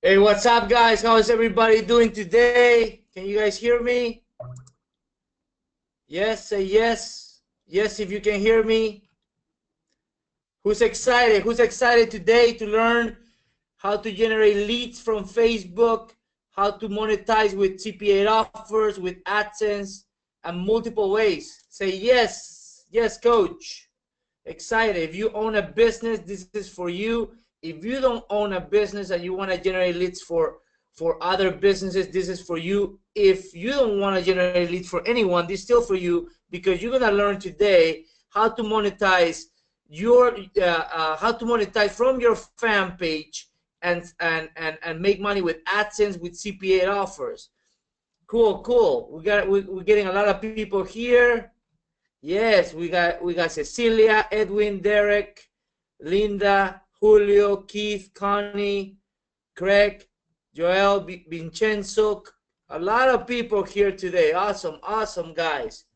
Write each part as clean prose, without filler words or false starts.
Hey, what's up, guys? How is everybody doing today? Can you guys hear me? Yes, say yes. Yes, if you can hear me. Who's excited? Who's excited today to learn how to generate leads from Facebook, how to monetize with CPA offers, with AdSense, and multiple ways? Say yes. Yes, coach. Excited. If you own a business, this is for you. If you don't own a business and you want to generate leads for other businesses, this is for you. If you don't want to generate leads for anyone, this is still for you, because you're going to learn today how to monetize from your fan page and make money with AdSense with CPA offers. Cool. We're getting a lot of people here. Yes, we got Cecilia, Edwin, Derek, Linda, Julio, Keith, Connie, Craig, Joel, Vincenzo. A lot of people here today. Awesome, guys.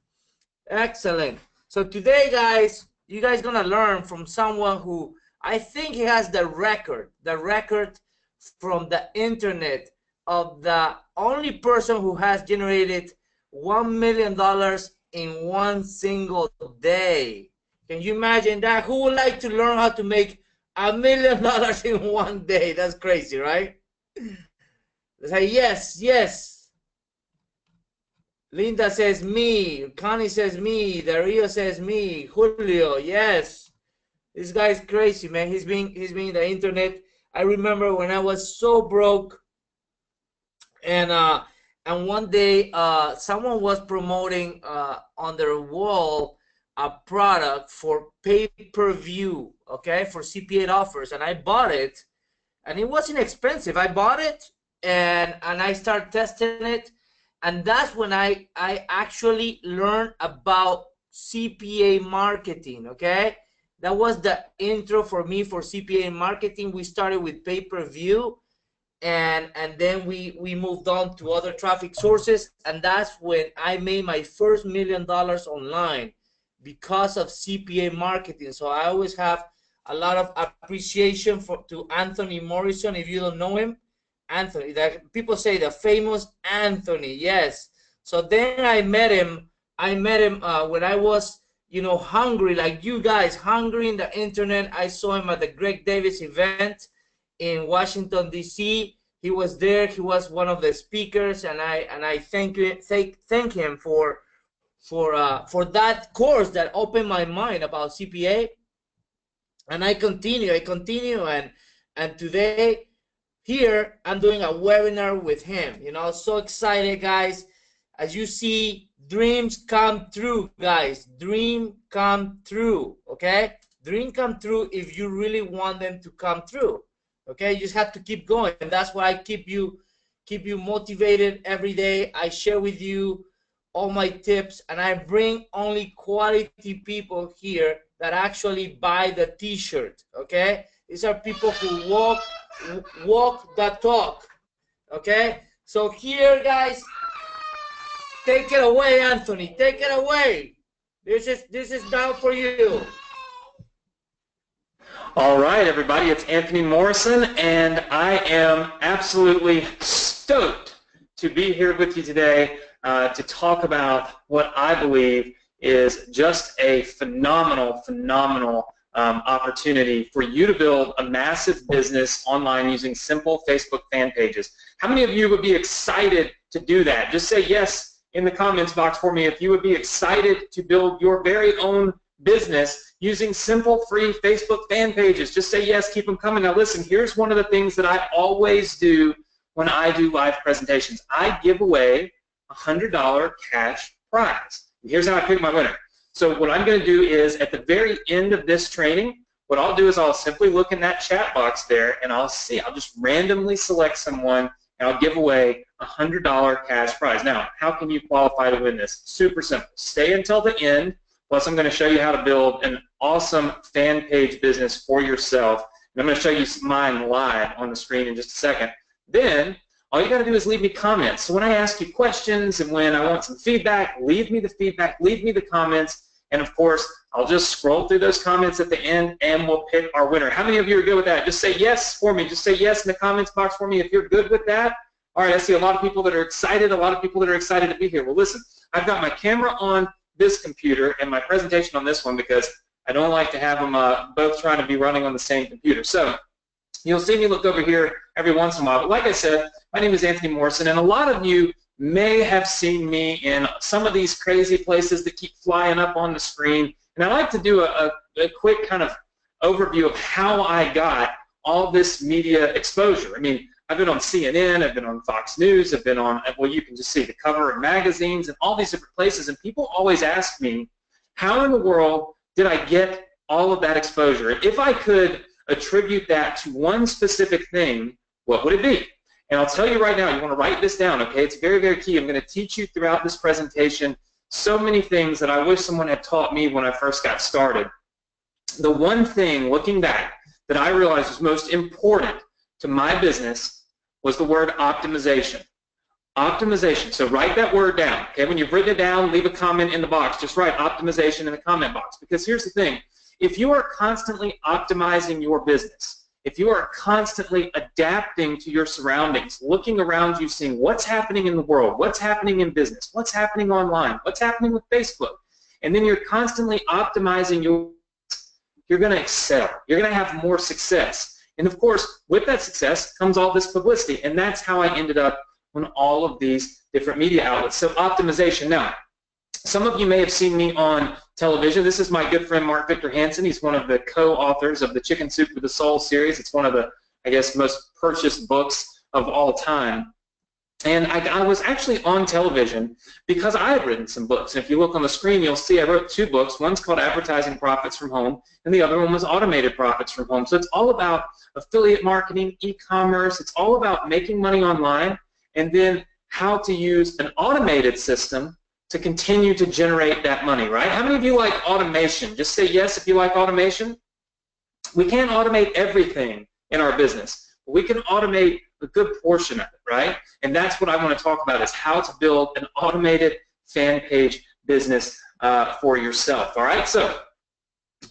Excellent. So today, guys, you guys gonna learn from someone who I think he has the record from the internet of the only person who has generated $1 million in one single day. Can you imagine that? Who would like to learn how to make $1 million in one day? That's crazy, right? Say yes. Linda says me. Connie says me. Dario says me. Julio, yes. This guy's crazy, man. He's been in the internet. I remember when I was so broke, and one day someone was promoting on their wall a product for pay-per-view, okay, for CPA offers, and I bought it, and it wasn't expensive. I bought it, and I started testing it, and that's when I actually learned about CPA marketing, okay? That was the intro for me for CPA marketing. We started with pay-per-view, and then we moved on to other traffic sources, and that's when I made my first $1 million online because of CPA marketing. So I always have a lot of appreciation to Anthony Morrison. If you don't know him, Anthony, that people say the famous Anthony, yes. So then I met him when I was, hungry, like you guys, hungry in the internet. I saw him at the Greg Davis event in Washington, D.C. He was there. He was one of the speakers, and I thank him for that course that opened my mind about CPA. And I continue, and today here I'm doing a webinar with him. So excited, guys. As you see, dreams come true, guys. Dream come true, okay? Dream come true if you really want them to come true. Okay, you just have to keep going, and that's why I keep you motivated every day. I share with you all my tips, and I bring only quality people here that actually buy the t-shirt. Okay, these are people who walk the talk. Okay, so here, guys, take it away, Anthony. Take it away. This is now for you. All right, everybody, it's Anthony Morrison, and I am absolutely stoked to be here with you today to talk about what I believe is just a phenomenal opportunity for you to build a massive business online using simple Facebook fan pages. How many of you would be excited to do that? Just say yes in the comments box for me if you would be excited to build your very own business using simple free Facebook fan pages. Just say yes, keep them coming. Now listen, here's one of the things that I always do when I do live presentations. I give away a $100 cash prize. And here's how I pick my winner. So what I'm going to do is at the very end of this training, what I'll do is I'll simply look in that chat box there, and I'll just randomly select someone, and I'll give away a $100 cash prize. Now, how can you qualify to win this? Super simple. Stay until the end. Plus, I'm going to show you how to build an awesome fan page business for yourself. And I'm going to show you mine live on the screen in just a second. Then, all you got to do is leave me comments. So when I ask you questions and when I want some feedback, leave me the feedback, leave me the comments, And of course, I'll just scroll through those comments at the end and we'll pick our winner. How many of you are good with that? Just say yes for me. Just say yes in the comments box for me if you're good with that. All right, I see a lot of people that are excited, a lot of people that are excited to be here. Well, listen, I've got my camera on this computer and my presentation on this one because I don't like to have them both trying to be running on the same computer. So you'll see me look over here every once in a while. But like I said, my name is Anthony Morrison, and a lot of you may have seen me in some of these crazy places that keep flying up on the screen. And I like to do a quick kind of overview of how I got all this media exposure. I mean, I've been on CNN, I've been on Fox News, I've been on, well, you can just see the cover of magazines and all these different places, and people always ask me, how in the world did I get all of that exposure? And if I could attribute that to one specific thing, what would it be? And I'll tell you right now, you want to write this down, okay? It's very, very key. I'm going to teach you throughout this presentation so many things that I wish someone had taught me when I first got started. The one thing, looking back, that I realized was most important to my business was the word optimization. Optimization. So write that word down. Okay, when you've written it down, leave a comment in the box. Just write optimization in the comment box. Because here's the thing. If you are constantly optimizing your business, if you are constantly adapting to your surroundings, looking around you, seeing what's happening in the world, what's happening in business, what's happening online, what's happening with Facebook, and then you're constantly optimizing you're going to excel. You're going to have more success. And of course, with that success comes all this publicity, and that's how I ended up on all of these different media outlets. So optimization. Now, some of you may have seen me on television. This is my good friend Mark Victor Hansen. He's one of the co-authors of the Chicken Soup for the Soul series. It's one of the, I guess, most purchased books of all time. And I was actually on television because I had written some books. And if you look on the screen, you'll see I wrote two books. One's called Advertising Profits from Home, and the other one was Automated Profits from Home. So it's all about affiliate marketing, e-commerce. It's all about making money online, and then how to use an automated system to continue to generate that money, right? How many of you like automation? Just say yes if you like automation. We can't automate everything in our business, but we can automate a good portion of it, right? And that's what I want to talk about, is how to build an automated fan page business for yourself, all right? So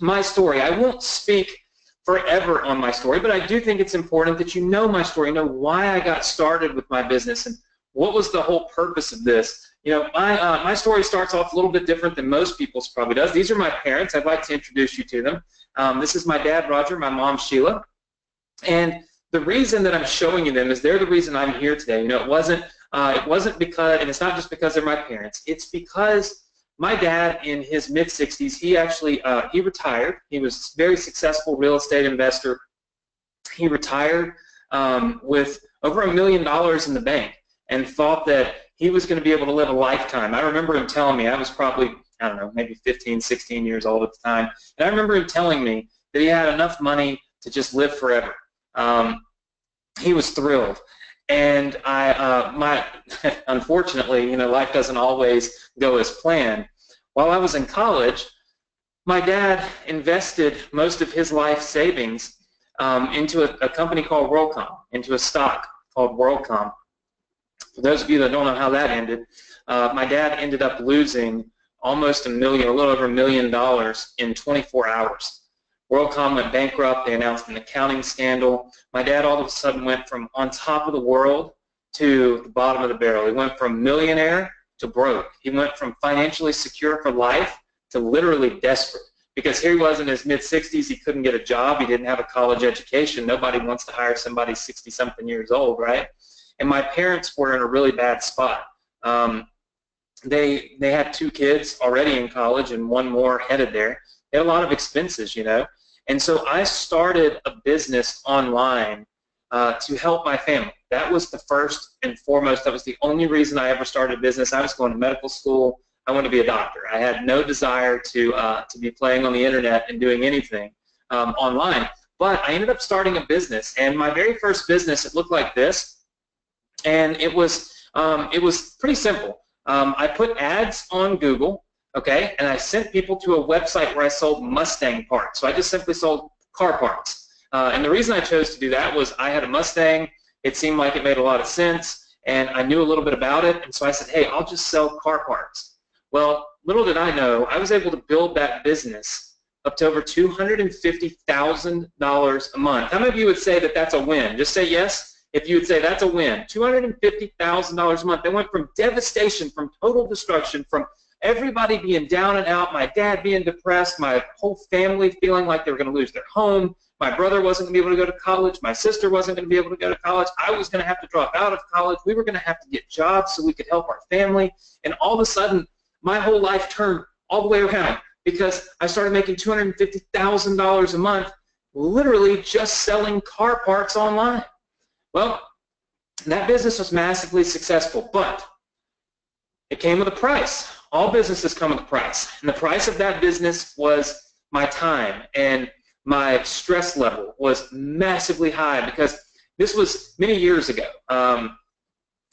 my story, I won't speak forever on my story, but I do think it's important that you know my story, know why I got started with my business and what was the whole purpose of this. You know, my story starts off a little bit different than most people's probably does. These are my parents. I'd like to introduce you to them. This is my dad, Roger, my mom, Sheila. And the reason that I'm showing you them is they're the reason I'm here today. You know, it wasn't because, and it's not just because they're my parents. It's because my dad, in his mid-60s, he actually he retired. He was a very successful real estate investor. He retired with over $1 million in the bank and thought that he was going to be able to live a lifetime. I remember him telling me, I was probably, I don't know, maybe 15, 16 years old at the time, and I remember him telling me that he had enough money to just live forever. He was thrilled, and unfortunately, you know, life doesn't always go as planned. While I was in college, my dad invested most of his life savings into a company called WorldCom, into a stock called WorldCom. For those of you that don't know how that ended, my dad ended up losing almost a little over $1 million in 24 hours. WorldCom went bankrupt. They announced an accounting scandal. My dad all of a sudden went from on top of the world to the bottom of the barrel. He went from millionaire to broke. He went from financially secure for life to literally desperate, because here he was in his mid-60s. He couldn't get a job. He didn't have a college education. Nobody wants to hire somebody 60-something years old, right? And my parents were in a really bad spot. They had 2 kids already in college and 1 more headed there. They had a lot of expenses, you know. And so I started a business online to help my family. That was the first and foremost. That was the only reason I ever started a business. I was going to medical school. I wanted to be a doctor. I had no desire to be playing on the internet and doing anything online. But I ended up starting a business, and my very first business, it looked like this, and it was pretty simple. I put ads on Google. Okay, and I sent people to a website where I sold Mustang parts. So I just simply sold car parts. And the reason I chose to do that was I had a Mustang. It seemed like it made a lot of sense, and I knew a little bit about it. And so I said, hey, I'll just sell car parts. Well, little did I know, I was able to build that business up to over $250,000 a month. How many of you would say that that's a win? Just say yes if you would say that's a win. $250,000 a month. They went from devastation, from total destruction, from everybody being down and out, my dad being depressed, my whole family feeling like they were going to lose their home, my brother wasn't going to be able to go to college, my sister wasn't going to be able to go to college, I was going to have to drop out of college, we were going to have to get jobs so we could help our family, and all of a sudden, my whole life turned all the way around because I started making $250,000 a month literally just selling car parts online. Well, that business was massively successful, but it came with a price. All businesses come with a price, and the price of that business was my time, and my stress level was massively high because this was many years ago.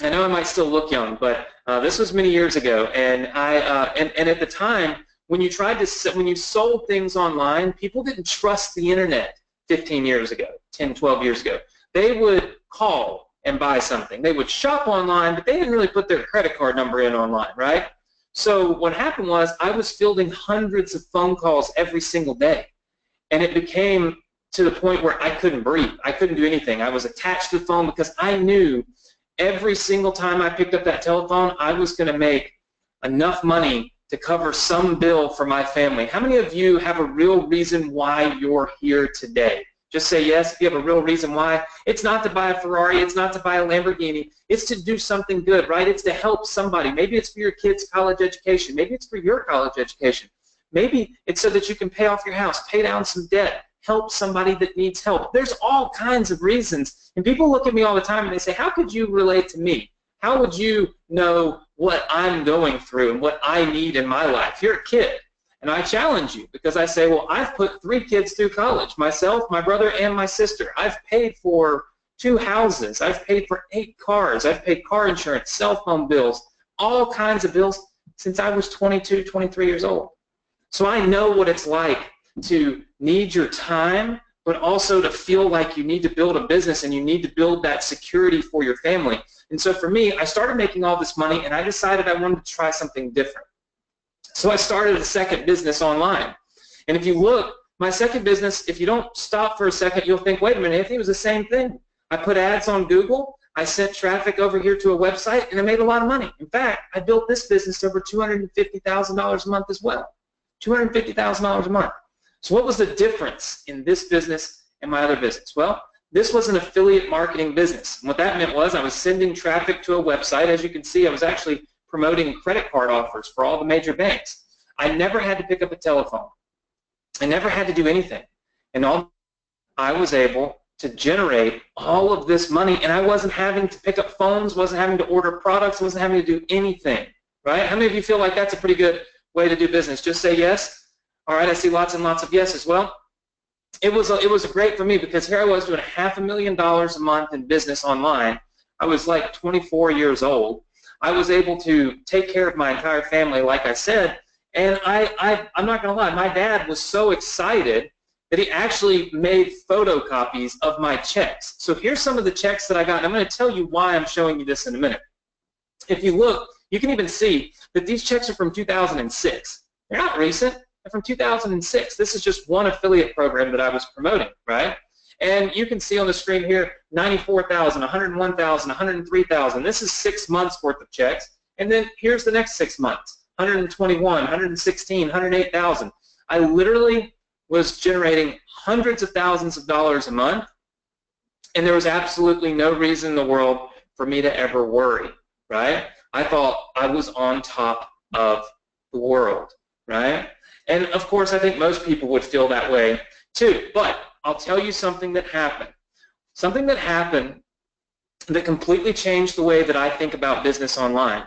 I know I might still look young, but this was many years ago, and and at the time when you sold things online, people didn't trust the internet 15 years ago, 10, 12 years ago. They would call and buy something. They would shop online, but they didn't really put their credit card number in online, right? So what happened was I was fielding hundreds of phone calls every single day, and it became to the point where I couldn't breathe. I couldn't do anything. I was attached to the phone because I knew every single time I picked up that telephone, I was going to make enough money to cover some bill for my family. How many of you have a real reason why you're here today? Just say yes if you have a real reason why. It's not to buy a Ferrari. It's not to buy a Lamborghini. It's to do something good, right? It's to help somebody. Maybe it's for your kids' college education. Maybe it's for your college education. Maybe it's so that you can pay off your house, pay down some debt, help somebody that needs help. There's all kinds of reasons. And people look at me all the time and they say, how could you relate to me? How would you know what I'm going through and what I need in my life? You're a kid. And I challenge you because I say, well, I've put 3 kids through college, myself, my brother, and my sister. I've paid for 2 houses. I've paid for 8 cars. I've paid car insurance, cell phone bills, all kinds of bills since I was 22, 23 years old. So I know what it's like to need your time, but also to feel like you need to build a business and you need to build that security for your family. And so for me, I started making all this money and I decided I wanted to try something different. So I started a second business online. And if you look, my second business, if you don't stop for a second, you'll think, wait a minute, Anthony, it was the same thing. I put ads on Google, I sent traffic over here to a website, and I made a lot of money. In fact, I built this business over $250,000 a month as well. $250,000 a month. So what was the difference in this business and my other business? Well, this was an affiliate marketing business. And what that meant was I was sending traffic to a website. As you can see, I was actually promoting credit card offers for all the major banks. I never had to pick up a telephone. I never had to do anything. And I was able to generate all of this money, and I wasn't having to pick up phones, wasn't having to order products, wasn't having to do anything, right? How many of you feel like that's a pretty good way to do business? Just say yes. All right, I see lots and lots of yeses. Well, it was great for me because here I was doing $500,000 a month in business online. I was like 24 years old. I was able to take care of my entire family, like I said, and I'm not going to lie, my dad was so excited that he actually made photocopies of my checks. So here's some of the checks that I got, and I'm going to tell you why I'm showing you this in a minute. If you look, you can even see that these checks are from 2006. They're not recent. They're from 2006. This is just one affiliate program that I was promoting, right? And you can see on the screen here, 94,000, 101,000, 103,000. This is 6 months worth of checks. And then here's the next 6 months, 121, 116, 108,000. I literally was generating hundreds of thousands of dollars a month, and there was absolutely no reason in the world for me to ever worry, right? I thought I was on top of the world, right? And of course, I think most people would feel that way too, but I'll tell you something that happened. Something that happened that completely changed the way that I think about business online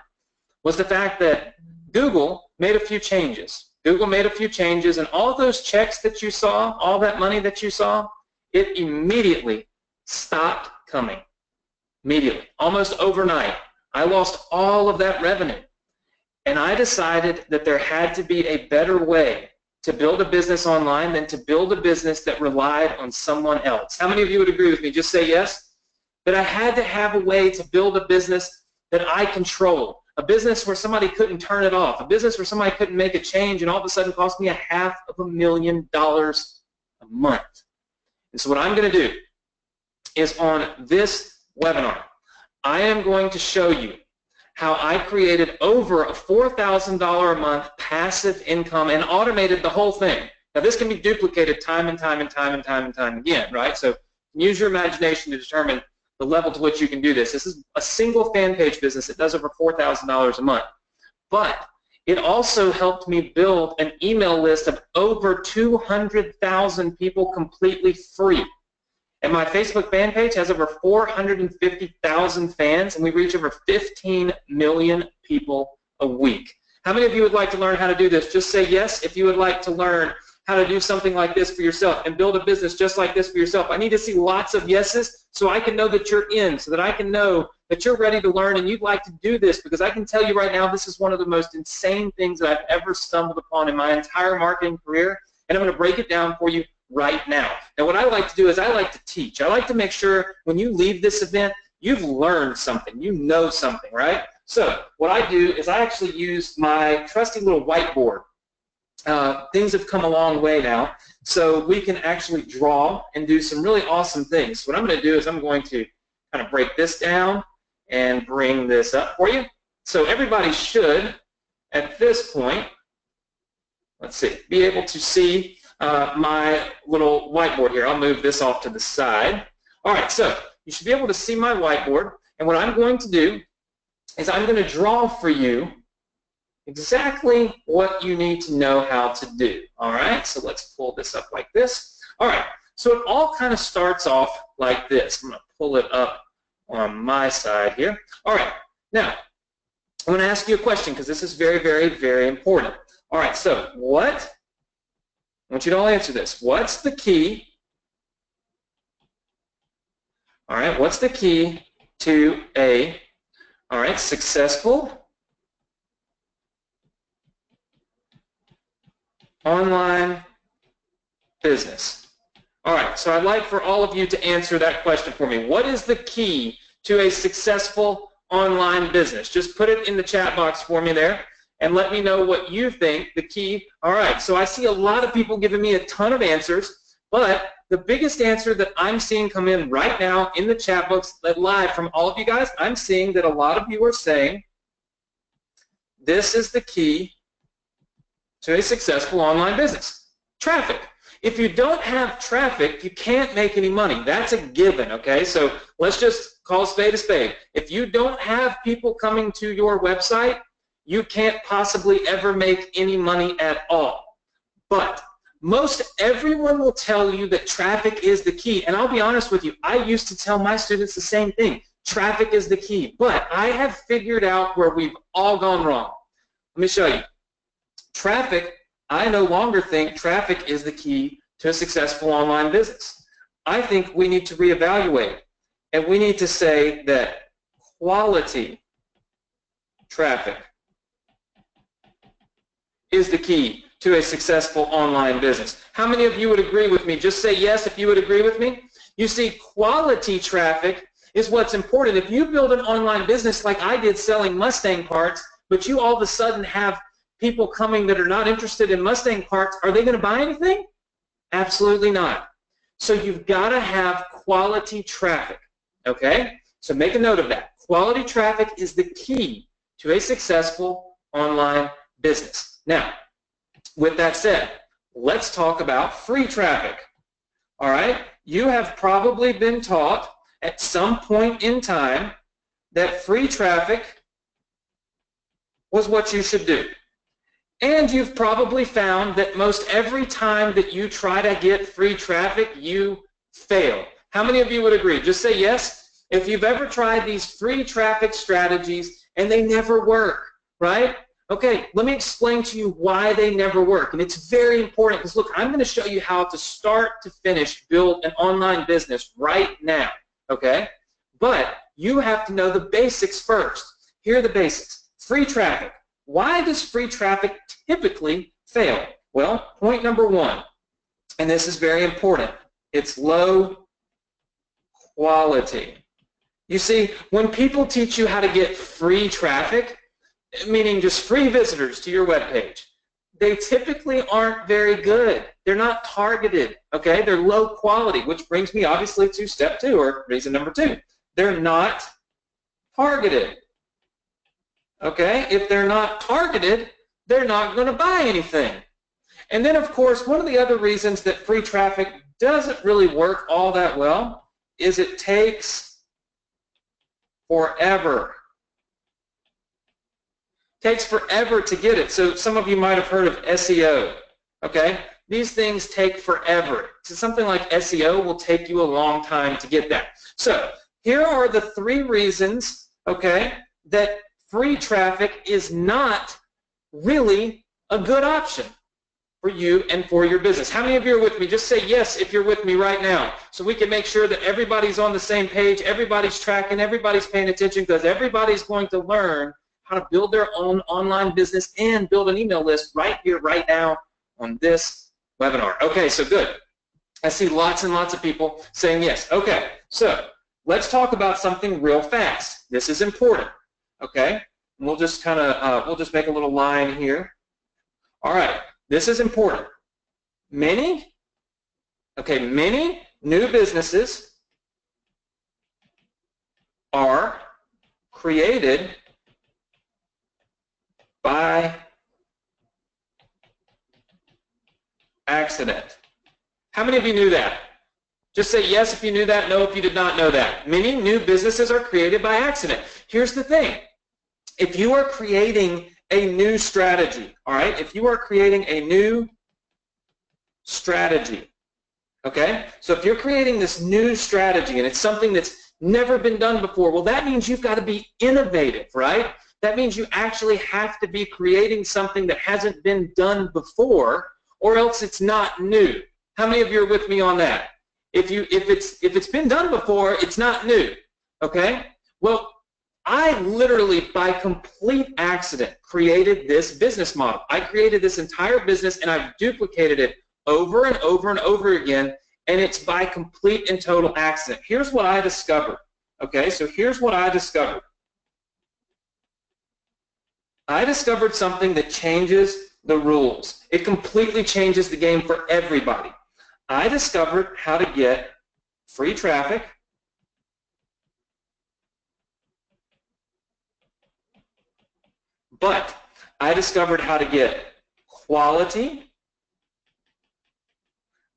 was the fact that Google made a few changes. Google made a few changes, and all those checks that you saw, all that money that you saw, it immediately stopped coming. Immediately, almost overnight. I lost all of that revenue. And I decided that there had to be a better way to build a business online than to build a business that relied on someone else. How many of you would agree with me? Just say yes. That I had to have a way to build a business that I controlled, a business where somebody couldn't turn it off, a business where somebody couldn't make a change and all of a sudden cost me $500,000 a month. And so what I'm going to do is on this webinar, I am going to show you how I created over a $4,000 a month passive income and automated the whole thing. Now this can be duplicated time and time and time and time and time again, right? So use your imagination to determine the level to which you can do this. This is a single fan page business that does over $4,000 a month. But it also helped me build an email list of over 200,000 people completely free. And my Facebook fan page has over 450,000 fans, and we reach over 15 million people a week. How many of you would like to learn how to do this? Just say yes if you would like to learn how to do something like this for yourself and build a business just like this for yourself. I need to see lots of yeses so I can know that you're in, so that I can know that you're ready to learn and you'd like to do this, because I can tell you right now this is one of the most insane things that I've ever stumbled upon in my entire marketing career, and I'm going to break it down for you right now. Now what I like to do is I like to teach. I like to make sure when you leave this event, you've learned something, you know something, right? So what I do is I actually use my trusty little whiteboard. Things have come a long way now, so we can actually draw and do some really awesome things. What I'm going to do is I'm going to kind of break this down and bring this up for you. So everybody should, at this point, let's see, be able to see my little whiteboard here. I'll move this off to the side. All right, so you should be able to see my whiteboard, and what I'm going to do is I'm going to draw for you exactly what you need to know how to do. All right, so let's pull this up like this. All right, so it all kind of starts off like this. I'm going to pull it up on my side here. All right, now I'm going to ask you a question because this is very, very, very important. All right, so what, I want you to all answer this. What's the key? All right, what's the key to a, all right, successful online business? All right, so I'd like for all of you to answer that question for me. What is the key to a successful online business? Just put it in the chat box for me there and let me know what you think the key. All right, so I see a lot of people giving me a ton of answers, but the biggest answer that I'm seeing come in right now in the chat box live from all of you guys, I'm seeing that a lot of you are saying this is the key to a successful online business. Traffic. If you don't have traffic, you can't make any money. That's a given, okay? So let's just call a spade a spade. If you don't have people coming to your website, you can't possibly ever make any money at all. But most everyone will tell you that traffic is the key. And I'll be honest with you, I used to tell my students the same thing. Traffic is the key. But I have figured out where we've all gone wrong. Let me show you. Traffic, I no longer think traffic is the key to a successful online business. I think we need to reevaluate, and we need to say that quality traffic is the key to a successful online business. How many of you would agree with me? Just say yes if you would agree with me. You see, quality traffic is what's important. If you build an online business like I did selling Mustang parts, but you all of a sudden have people coming that are not interested in Mustang parts, are they going to buy anything? Absolutely not. So you've got to have quality traffic, okay? So make a note of that. Quality traffic is the key to a successful online business. Now, with that said, let's talk about free traffic, all right? You have probably been taught at some point in time that free traffic was what you should do. And you've probably found that most every time that you try to get free traffic, you fail. How many of you would agree? Just say yes if you've ever tried these free traffic strategies and they never work, right? Okay, let me explain to you why they never work. And it's very important because, look, I'm going to show you how to start to finish build an online business right now, okay? But you have to know the basics first. Here are the basics. Free traffic. Why does free traffic typically fail? Well, point number one, and this is very important, it's low quality. You see, when people teach you how to get free traffic, meaning just free visitors to your web page, they typically aren't very good. They're not targeted, okay? They're low quality, which brings me obviously to step 2, or reason number 2. They're not targeted, okay? If they're not targeted, they're not going to buy anything. And then, of course, one of the other reasons that free traffic doesn't really work all that well is it takes forever. It takes forever to get it. So some of you might have heard of SEO, okay? These things take forever. So something like SEO will take you a long time to get that. So here are the 3 reasons, okay, that free traffic is not really a good option for you and for your business. How many of you are with me? Just say yes if you're with me right now, so we can make sure that everybody's on the same page, everybody's tracking, everybody's paying attention, because everybody's going to learn how to build their own online business and build an email list right here, right now on this webinar. Okay, so good. I see lots and lots of people saying yes. Okay, so let's talk about something real fast. This is important, okay? And we'll just kind of, we'll just make a little line here. All right. This is important. Many new businesses are created by accident. How many of you knew that? Just say yes if you knew that, no if you did not know that. Many new businesses are created by accident. Here's the thing. If you are creating a new strategy, all right? If you are creating a new strategy, okay? So if you're creating this new strategy and it's something that's never been done before, well, that means you've got to be innovative, right? That means you actually have to be creating something that hasn't been done before, or else it's not new. How many of you are with me on that? If it's been done before, it's not new, okay? Well, I literally, by complete accident, created this business model. I created this entire business, and I've duplicated it over and over and over again, and it's by complete and total accident. Here's what I discovered, okay? So here's what I discovered. I discovered something that changes the rules. It completely changes the game for everybody. I discovered how to get free traffic, but I discovered how to get quality,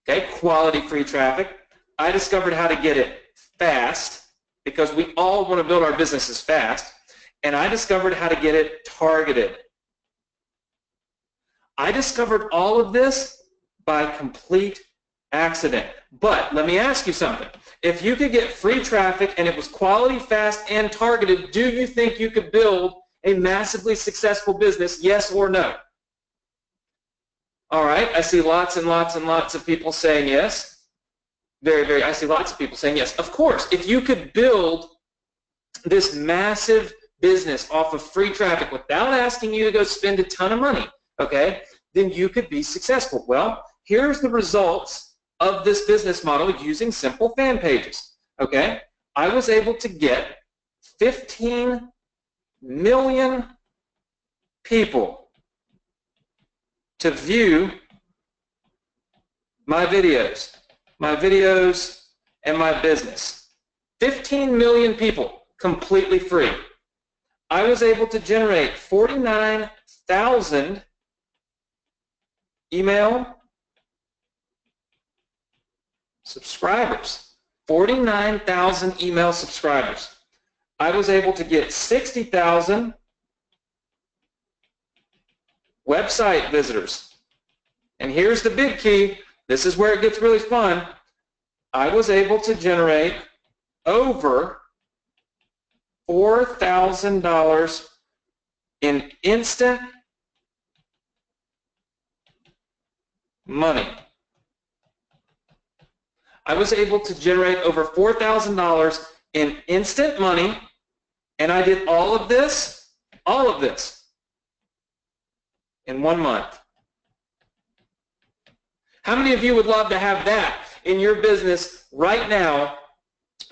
okay, quality free traffic. I discovered how to get it fast, because we all want to build our businesses fast, and I discovered how to get it targeted. I discovered all of this by complete accident. But let me ask you something. If you could get free traffic and it was quality, fast, and targeted, do you think you could build a massively successful business, yes or no? All right, I see lots and lots and lots of people saying yes. I see lots of people saying yes. Of course, if you could build this massive business off of free traffic without asking you to go spend a ton of money, okay, then you could be successful. Well, here's the results of this business model using simple fan pages, okay? I was able to get 15 million people to view my videos and my business. 15 million people completely free. I was able to generate 49,000 email subscribers. 49,000 email subscribers. I was able to get 60,000 website visitors. And here's the big key. This is where it gets really fun. I was able to generate over $4,000 in instant money. I was able to generate over $4,000 in instant money, and I did all of this in 1 month. How many of you would love to have that in your business right now,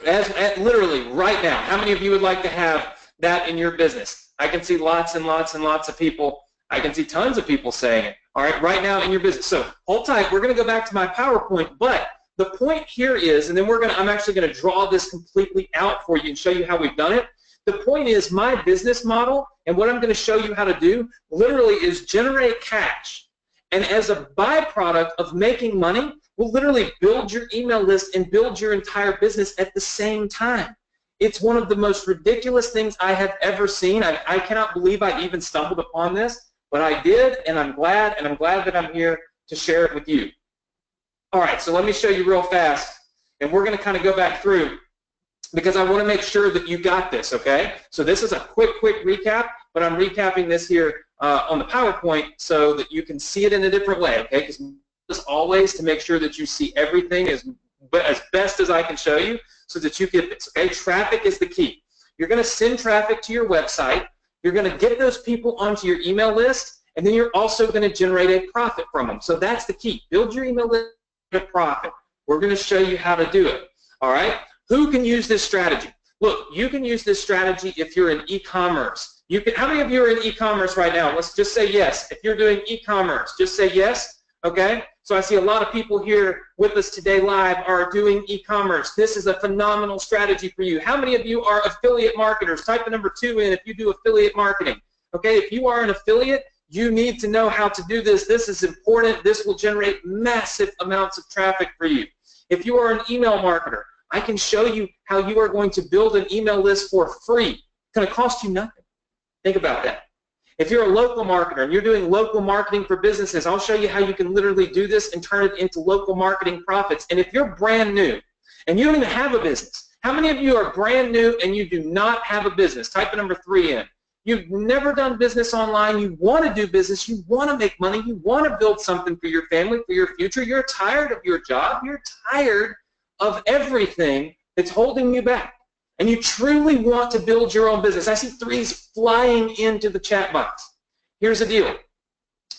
literally right now? How many of you would like to have that in your business? I can see lots and lots and lots of people. I can see tons of people saying it. All right, right now in your business. So hold tight. We're going to go back to my PowerPoint, but the point here is, and then I'm actually going to draw this completely out for you and show you how we've done it. The point is, my business model and what I'm going to show you how to do literally is generate cash. And as a byproduct of making money, we'll literally build your email list and build your entire business at the same time. It's one of the most ridiculous things I have ever seen. I cannot believe I even stumbled upon this, but I did, and I'm glad that I'm here to share it with you. All right, so let me show you real fast, and we're going to kind of go back through because I want to make sure that you got this, okay? So this is a quick recap, but I'm recapping this here on the PowerPoint so that you can see it in a different way, okay? Because as always, to make sure that you see everything as best as I can show you so that you get this, okay? Traffic is the key. You're going to send traffic to your website. You're going to get those people onto your email list, and then you're also going to generate a profit from them. So that's the key. Build your email list and a profit. We're going to show you how to do it, all right? Who can use this strategy? Look, you can use this strategy if you're in e-commerce. How many of you are in e-commerce right now? Let's just say yes. If you're doing e-commerce, just say yes, okay? So I see a lot of people here with us today live are doing e-commerce. This is a phenomenal strategy for you. How many of you are affiliate marketers? Type the number 2 in if you do affiliate marketing. Okay, if you are an affiliate, you need to know how to do this. This is important. This will generate massive amounts of traffic for you. If you are an email marketer, I can show you how you are going to build an email list for free. It's going to cost you nothing. Think about that. If you're a local marketer and you're doing local marketing for businesses, I'll show you how you can literally do this and turn it into local marketing profits. And if you're brand new and you don't even have a business, how many of you are brand new and you do not have a business? Type the number 3 in. You've never done business online. You want to do business. You want to make money. You want to build something for your family, for your future. You're tired of your job. You're tired of everything that's holding you back. And you truly want to build your own business. I see 3s flying into the chat box. Here's the deal.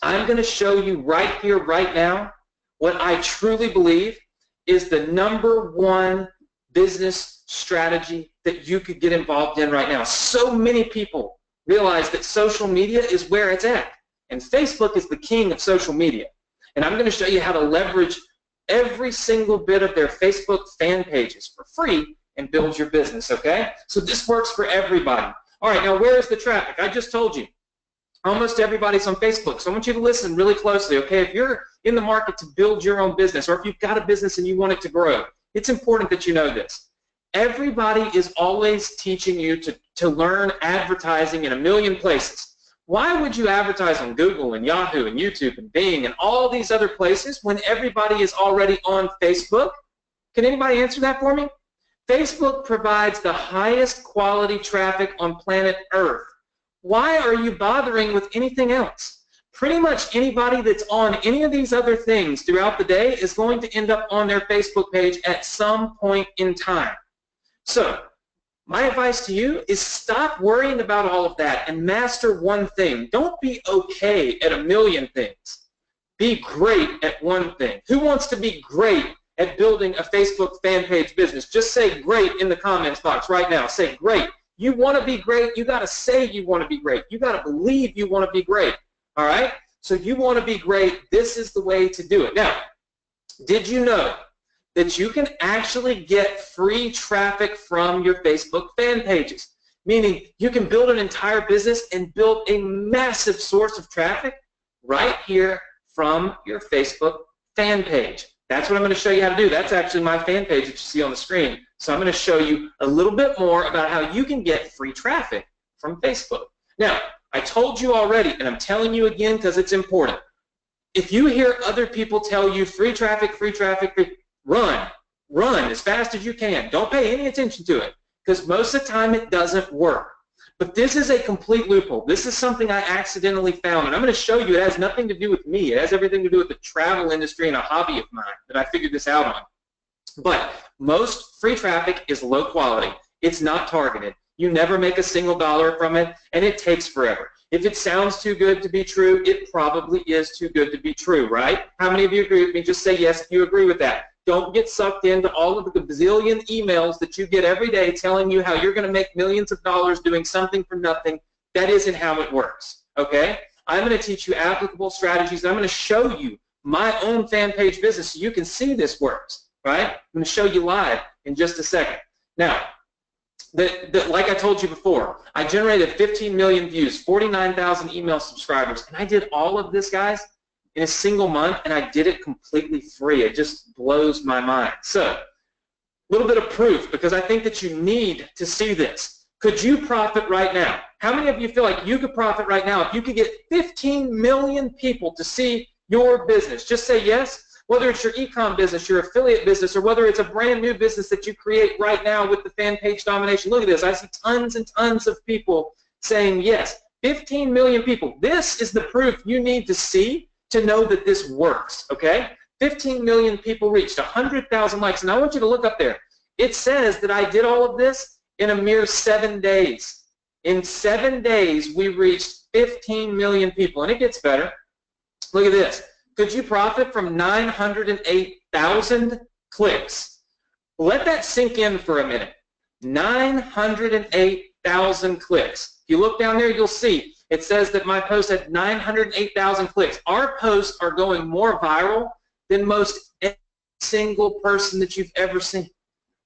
I'm going to show you right here, right now, what I truly believe is the #1 business strategy that you could get involved in right now. So many people realize that social media is where it's at. And Facebook is the king of social media. And I'm going to show you how to leverage every single bit of their Facebook fan pages for free and build your business, okay? So this works for everybody. All right, now where is the traffic? I just told you. Almost everybody's on Facebook. So I want you to listen really closely, okay? If you're in the market to build your own business, or if you've got a business and you want it to grow, it's important that you know this. Everybody is always teaching you to learn advertising in a million places. Why would you advertise on Google and Yahoo and YouTube and Bing and all these other places when everybody is already on Facebook? Can anybody answer that for me? Facebook provides the highest quality traffic on planet Earth. Why are you bothering with anything else? Pretty much anybody that's on any of these other things throughout the day is going to end up on their Facebook page at some point in time. So, my advice to you is stop worrying about all of that and master one thing. Don't be okay at a million things. Be great at one thing. Who wants to be great at building a Facebook fan page business? Just say great in the comments box right now. Say great. You want to be great, you got to say you want to be great. You got to believe you want to be great. All right? So you want to be great, this is the way to do it. Now, did you know that you can actually get free traffic from your Facebook fan pages? Meaning you can build an entire business and build a massive source of traffic right here from your Facebook fan page. That's what I'm going to show you how to do. That's actually my fan page that you see on the screen. So I'm going to show you a little bit more about how you can get free traffic from Facebook. Now, I told you already, and I'm telling you again because it's important. If you hear other people tell you free traffic, run as fast as you can. Don't pay any attention to it because most of the time it doesn't work. But this is a complete loophole. This is something I accidentally found, and I'm going to show you it has nothing to do with me. It has everything to do with the travel industry and a hobby of mine that I figured this out on. But most free traffic is low quality. It's not targeted. You never make a single dollar from it, and it takes forever. If it sounds too good to be true, it probably is too good to be true, right? How many of you agree with me? Just say yes if you agree with that. Don't get sucked into all of the bazillion emails that you get every day telling you how you're going to make millions of dollars doing something for nothing that isn't how it works, okay? I'm going to teach you applicable strategies. I'm going to show you my own fan page business so you can see this works, right? I'm going to show you live in just a second. Now, like I told you before, I generated 15 million views, 49,000 email subscribers, and I did all of this, guys, in a single month, and I did it completely free. It just blows my mind. So, a little bit of proof, because I think that you need to see this. Could you profit right now? How many of you feel like you could profit right now if you could get 15 million people to see your business? Just say yes. Whether it's your e-com business, your affiliate business, or whether it's a brand new business that you create right now with the Fanpage Domination. Look at this. I see tons and tons of people saying yes. 15 million people. This is the proof you need to see to know that this works, okay? 15 million people reached, 100,000 likes. And I want you to look up there. It says that I did all of this in a mere 7 days. In 7 days, we reached 15 million people. And it gets better. Look at this. Could you profit from 908,000 clicks? Let that sink in for a minute. 908,000 clicks. If you look down there, you'll see it says that my post had 908,000 clicks. Our posts are going more viral than most every single person that you've ever seen.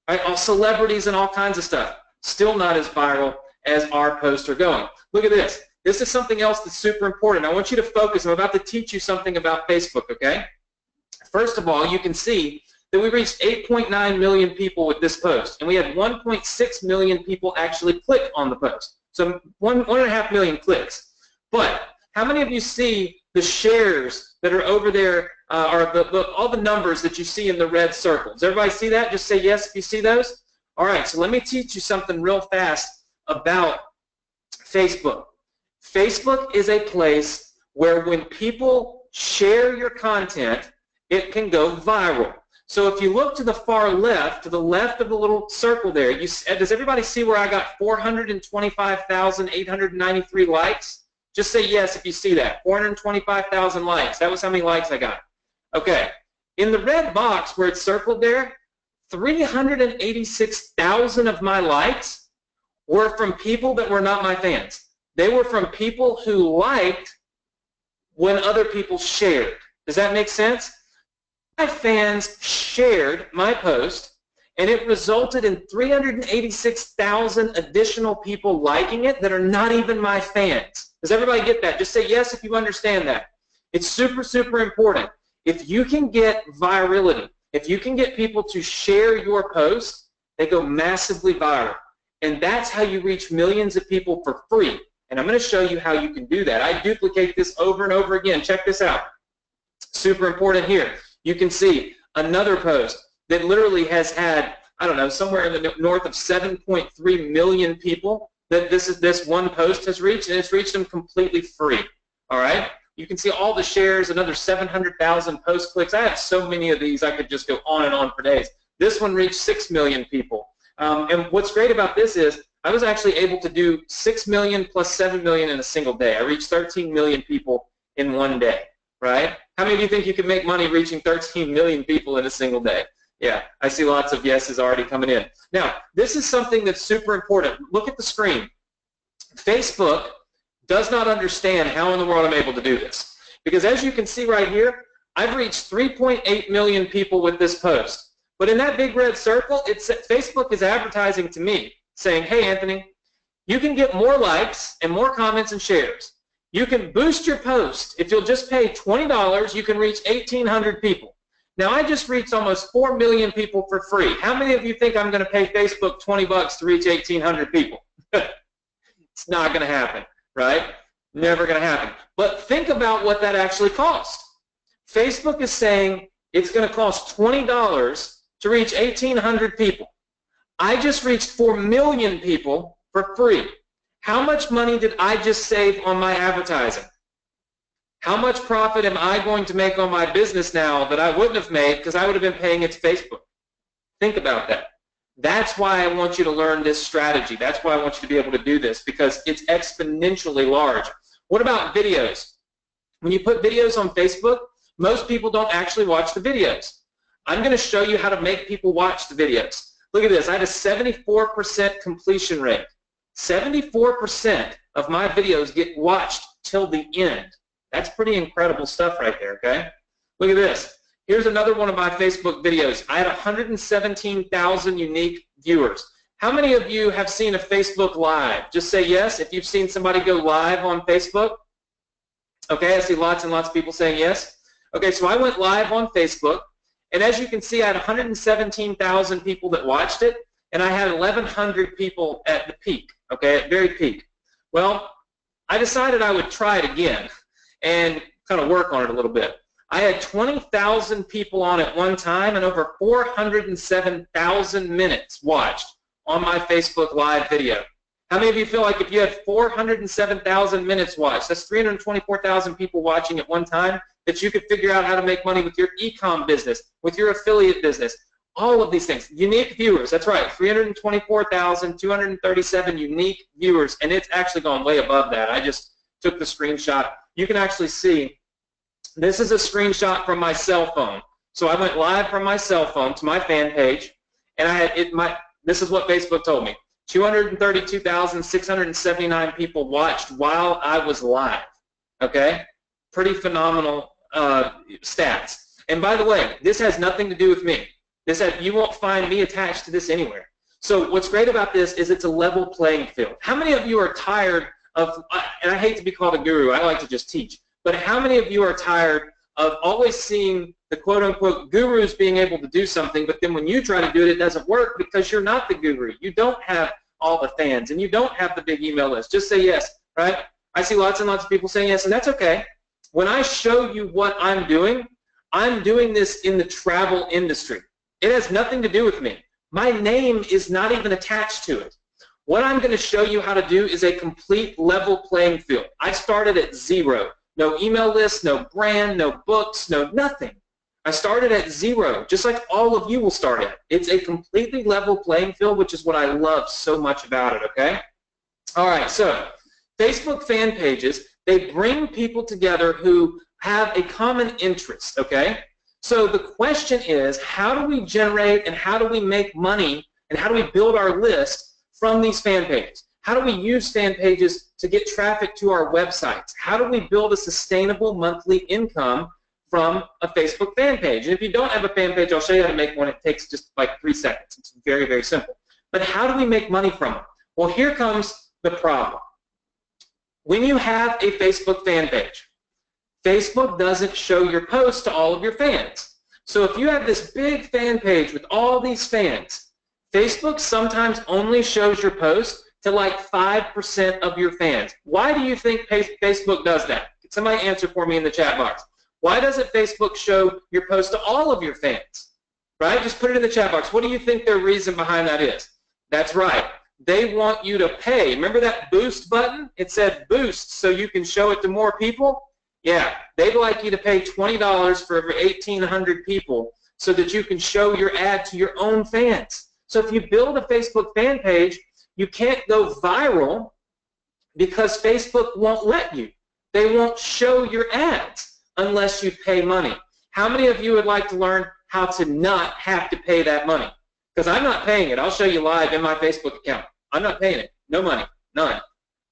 Right? All celebrities and all kinds of stuff. Still not as viral as our posts are going. Look at this. This is something else that's super important. I want you to focus. I'm about to teach you something about Facebook, okay? First of all, you can see that we reached 8.9 million people with this post, and we had 1.6 million people actually click on the post. So 1.5 million clicks. But how many of you see the shares that are over there, or all the numbers that you see in the red circle? Does everybody see that? Just say yes if you see those. All right, so let me teach you something real fast about Facebook. Facebook is a place where when people share your content, it can go viral. So if you look to the far left, to the left of the little circle there, does everybody see where I got 425,893 likes? Just say yes if you see that. 425,000 likes. That was how many likes I got. Okay. In the red box where it's circled there, 386,000 of my likes were from people that were not my fans. They were from people who liked when other people shared. Does that make sense? My fans shared my post, and it resulted in 386,000 additional people liking it that are not even my fans. Does everybody get that? Just say yes if you understand that. It's super, super important. If you can get virality, if you can get people to share your post, they go massively viral. And that's how you reach millions of people for free. And I'm going to show you how you can do that. I duplicate this over and over again. Check this out. Super important here. You can see another post that literally has had, I don't know, somewhere in the north of 7.3 million people that this one post has reached, and it's reached them completely free. All right? You can see all the shares, another 700,000 post clicks. I have so many of these, I could just go on and on for days. This one reached 6 million people. And what's great about this is I was actually able to do 6 million plus 7 million in a single day. I reached 13 million people in one day, right? How many of you think you could make money reaching 13 million people in a single day? Yeah, I see lots of yeses already coming in. Now, this is something that's super important. Look at the screen. Facebook does not understand how in the world I'm able to do this. Because as you can see right here, I've reached 3.8 million people with this post. But in that big red circle, Facebook is advertising to me, saying, hey, Anthony, you can get more likes and more comments and shares. You can boost your post. If you'll just pay $20, you can reach 1,800 people. Now, I just reached almost 4 million people for free. How many of you think I'm going to pay Facebook $20 to reach 1,800 people? It's not going to happen, right? Never going to happen. But think about what that actually cost. Facebook is saying it's going to cost $20 to reach 1,800 people. I just reached 4 million people for free. How much money did I just save on my advertising? How much profit am I going to make on my business now that I wouldn't have made because I would have been paying it to Facebook? Think about that. That's why I want you to learn this strategy. That's why I want you to be able to do this, because it's exponentially large. What about videos? When you put videos on Facebook, most people don't actually watch the videos. I'm going to show you how to make people watch the videos. Look at this. I had a 74% completion rate. 74% of my videos get watched till the end. That's pretty incredible stuff right there, okay? Look at this. Here's another one of my Facebook videos. I had 117,000 unique viewers. How many of you have seen a Facebook Live? Just say yes if you've seen somebody go live on Facebook. Okay, I see lots and lots of people saying yes. Okay, so I went live on Facebook, and as you can see, I had 117,000 people that watched it, and I had 1,100 people at the peak, okay, at very peak. Well, I decided I would try it again and kind of work on it a little bit. I had 20,000 people on at one time and over 407,000 minutes watched on my Facebook Live video. How many of you feel like if you had 407,000 minutes watched, that's 324,000 people watching at one time, that you could figure out how to make money with your e-com business, with your affiliate business, all of these things. Unique viewers, that's right, 324,237 unique viewers, and it's actually gone way above that. I just took the screenshot. You can actually see, this is a screenshot from my cell phone. So I went live from my cell phone to my fan page, and I had this is what Facebook told me. 232,679 people watched while I was live. Okay? Pretty phenomenal stats. And by the way, this has nothing to do with me. You won't find me attached to this anywhere. So what's great about this is it's a level playing field. How many of you are tired of, and I hate to be called a guru, I like to just teach, but how many of you are tired of always seeing the quote-unquote gurus being able to do something, but then when you try to do it, it doesn't work because you're not the guru. You don't have all the fans, and you don't have the big email list. Just say yes, right? I see lots and lots of people saying yes, and that's okay. When I show you what I'm doing this in the travel industry. It has nothing to do with me. My name is not even attached to it. What I'm going to show you how to do is a complete level playing field. I started at zero. No email list, no brand, no books, no nothing. I started at zero, just like all of you will start at. It's a completely level playing field, which is what I love so much about it, okay? All right, so Facebook fan pages, they bring people together who have a common interest, okay? So the question is, how do we generate and how do we make money and how do we build our list from these fan pages? How do we use fan pages to get traffic to our websites? How do we build a sustainable monthly income from a Facebook fan page? And if you don't have a fan page, I'll show you how to make one. It takes just like 3 seconds. It's very, very simple. But how do we make money from them? Well, here comes the problem. When you have a Facebook fan page, Facebook doesn't show your posts to all of your fans. So if you have this big fan page with all these fans, Facebook sometimes only shows your post to like 5% of your fans. Why do you think Facebook does that? Can somebody answer for me in the chat box? Why doesn't Facebook show your post to all of your fans? Right? Just put it in the chat box. What do you think their reason behind that is? That's right. They want you to pay. Remember that boost button? It said boost so you can show it to more people? Yeah, they'd like you to pay $20 for every 1,800 people so that you can show your ad to your own fans. So if you build a Facebook fan page, you can't go viral because Facebook won't let you. They won't show your ads unless you pay money. How many of you would like to learn how to not have to pay that money? Because I'm not paying it. I'll show you live in my Facebook account. I'm not paying it. No money. None.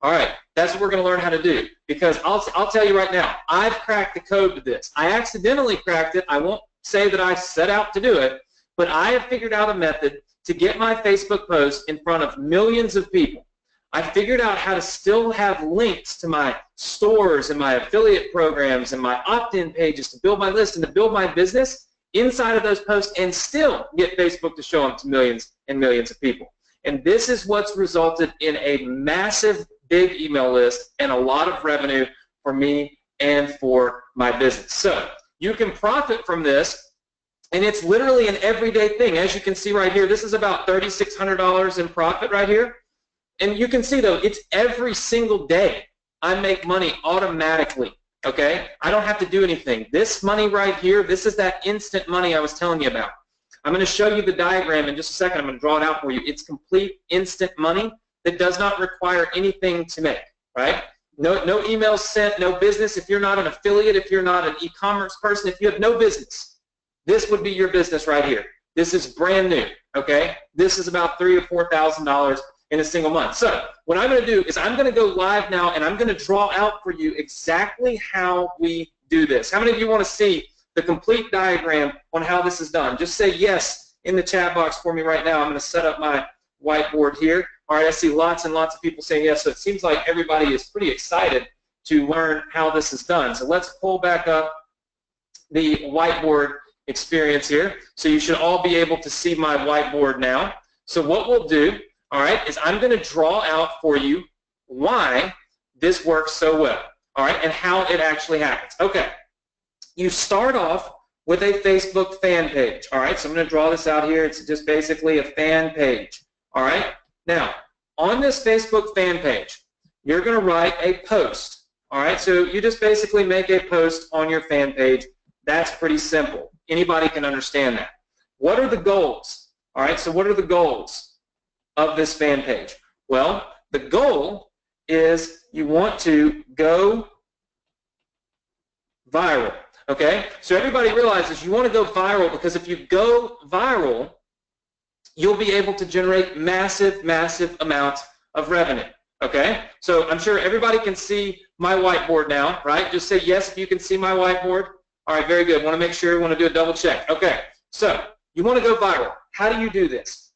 All right, that's what we're going to learn how to do, because I'll tell you right now, I've cracked the code to this. I accidentally cracked it. I won't say that I set out to do it, but I have figured out a method to get my Facebook posts in front of millions of people. I figured out how to still have links to my stores and my affiliate programs and my opt-in pages to build my list and to build my business inside of those posts and still get Facebook to show them to millions and millions of people. And this is what's resulted in a massive big email list and a lot of revenue for me and for my business. So you can profit from this, and it's literally an everyday thing. As you can see right here, this is about $3,600 in profit right here. And you can see, though, it's every single day I make money automatically, okay? I don't have to do anything. This money right here, this is that instant money I was telling you about. I'm going to show you the diagram in just a second. I'm going to draw it out for you. It's complete instant money that does not require anything to make, right? No emails sent, no business. If you're not an affiliate, if you're not an e-commerce person, if you have no business, this would be your business right here. This is brand new, okay? This is about $3,000 to $4,000, in a single month. So what I'm going to do is I'm going to go live now, and I'm going to draw out for you exactly how we do this. How many of you want to see the complete diagram on how this is done? Just say yes in the chat box for me right now. I'm going to set up my whiteboard here. All right, I see lots and lots of people saying yes, so it seems like everybody is pretty excited to learn how this is done. So let's pull back up the whiteboard experience here. So you should all be able to see my whiteboard now. So what we'll do, all right, is I'm going to draw out for you why this works so well, all right, and how it actually happens. Okay, you start off with a Facebook fan page, all right, so I'm going to draw this out here. It's just basically a fan page, all right. Now, on this Facebook fan page, you're going to write a post, all right, so you just basically make a post on your fan page. That's pretty simple. Anybody can understand that. What are the goals? All right, so what are the goals of this fan page? Well, the goal is you want to go viral, okay? So everybody realizes you want to go viral because if you go viral, you'll be able to generate massive, massive amounts of revenue, okay? So I'm sure everybody can see my whiteboard now, right? Just say yes if you can see my whiteboard. All right, very good. Want to make sure, want to do a double check. Okay, so you want to go viral. How do you do this?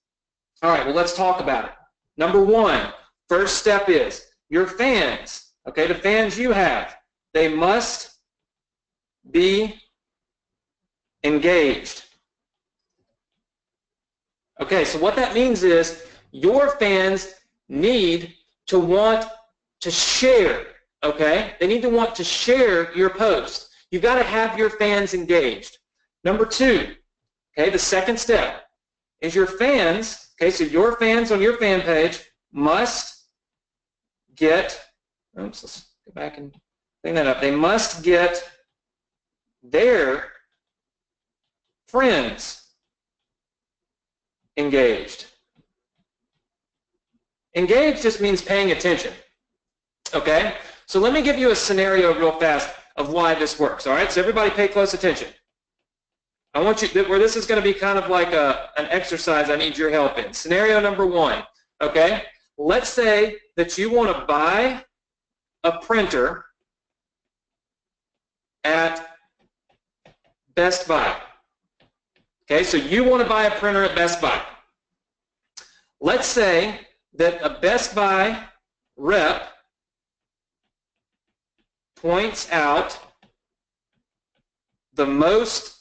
All right, well, let's talk about it. Number one, first step is your fans, okay, the fans you have, they must be engaged. Okay, so what that means is your fans need to want to share, okay? They need to want to share your post. You've got to have your fans engaged. Number two, okay, the second step is your fans, okay, so your fans on your fan page must get, oops, let's go back and clean that up. They must get their friends engaged. Engaged just means paying attention, okay? So let me give you a scenario real fast of why this works, all right? So everybody pay close attention. I want you, where this is going to be kind of like an exercise I need your help in. Scenario number one, okay? Let's say that you want to buy a printer at Best Buy. Okay, so you want to buy a printer at Best Buy. Let's say that a Best Buy rep points out the most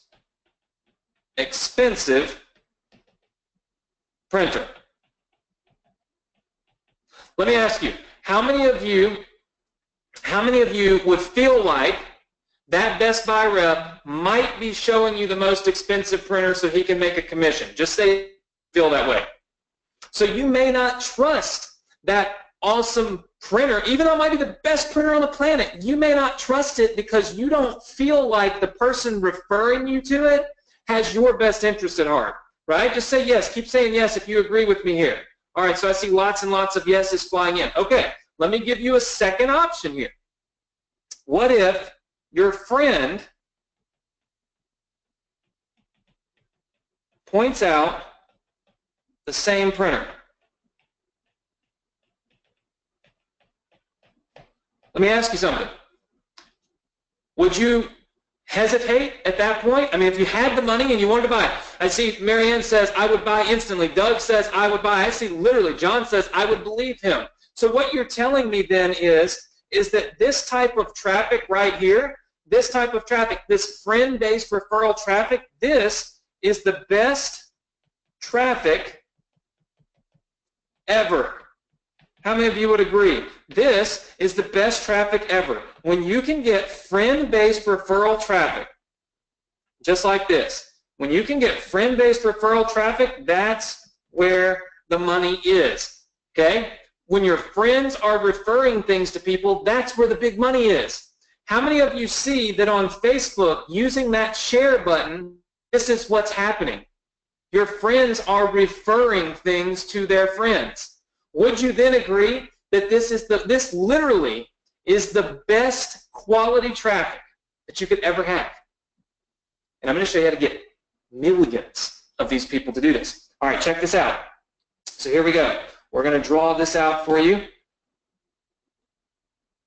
expensive printer. Let me ask you, how many of you would feel like that Best Buy rep might be showing you the most expensive printer so he can make a commission? Just say you feel that way. So you may not trust that awesome printer, even though it might be the best printer on the planet. You may not trust it because you don't feel like the person referring you to it has your best interest at heart, right? Just say yes. Keep saying yes if you agree with me here. All right, so I see lots and lots of yeses flying in. Okay, let me give you a second option here. What if your friend points out the same printer? Let me ask you something. Would you hesitate at that point? I mean, if you had the money and you wanted to buy it. I see Marianne says, I would buy instantly. Doug says, I would buy. I see literally, John says, I would believe him. So what you're telling me then is that this type of traffic right here, this type of traffic, this friend-based referral traffic, this is the best traffic ever. How many of you would agree? This is the best traffic ever. When you can get friend-based referral traffic, just like this, when you can get friend-based referral traffic, that's where the money is, okay? When your friends are referring things to people, that's where the big money is. How many of you see that on Facebook, using that share button, this is what's happening? Your friends are referring things to their friends. Would you then agree that this literally is the best quality traffic that you could ever have? And I'm going to show you how to get millions of these people to do this. All right, check this out. So here we go. We're going to draw this out for you.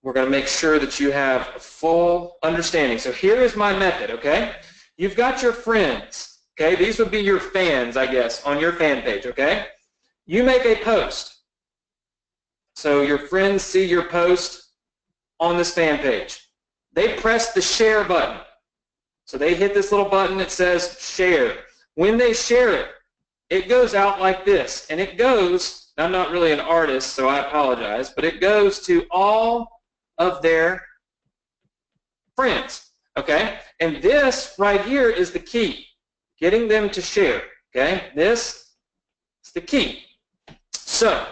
We're going to make sure that you have a full understanding. So here is my method, okay? You've got your friends, okay? These would be your fans, I guess, on your fan page, okay? You make a post. So your friends see your post on this fan page. They press the share button. So they hit this little button that says share. When they share it, it goes out like this. And it goes, I'm not really an artist, so I apologize, but it goes to all of their friends, okay? And this right here is the key, getting them to share, okay? This is the key. So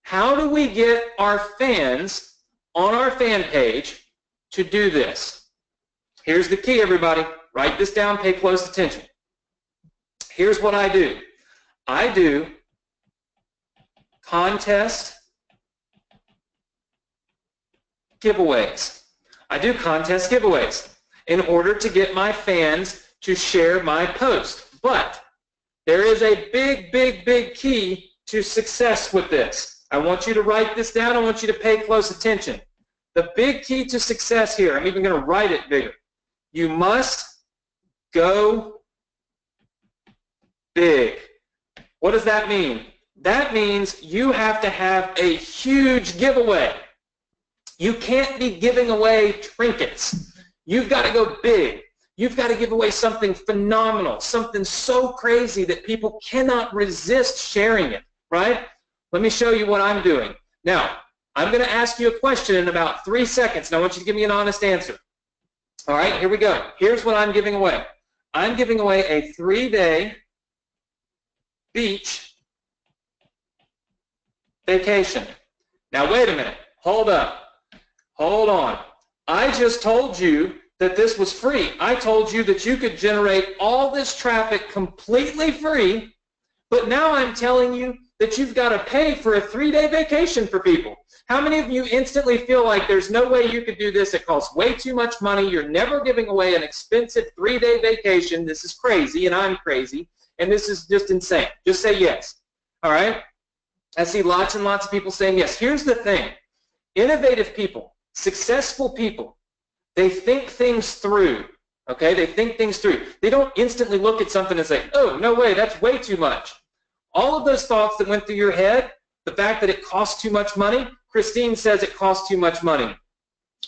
how do we get our fans on our fan page to do this? Here's the key, everybody. Write this down, pay close attention. Here's what I do. I do contest giveaways. I do contest giveaways in order to get my fans to share my post. But there is a big, big, big key to success with this. I want you to write this down. I want you to pay close attention. The big key to success here, I'm even going to write it bigger. You must go big. What does that mean? That means you have to have a huge giveaway. You can't be giving away trinkets. You've got to go big. You've got to give away something phenomenal, something so crazy that people cannot resist sharing it, right? Let me show you what I'm doing. Now, I'm going to ask you a question in about 3 seconds, and I want you to give me an honest answer. All right, here we go. Here's what I'm giving away. I'm giving away a 3-day beach vacation. Now, wait a minute. Hold up. Hold on. I just told you that this was free. I told you that you could generate all this traffic completely free, but now I'm telling you that you've got to pay for a 3-day vacation for people. How many of you instantly feel like there's no way you could do this? It costs way too much money. You're never giving away an expensive 3-day vacation. This is crazy, and I'm crazy, and this is just insane. Just say yes. All right? I see lots and lots of people saying yes. Here's the thing. Innovative people, successful people, they think things through, okay? They think things through. They don't instantly look at something and say, oh, no way, that's way too much. All of those thoughts that went through your head, the fact that it costs too much money, Christine says it costs too much money.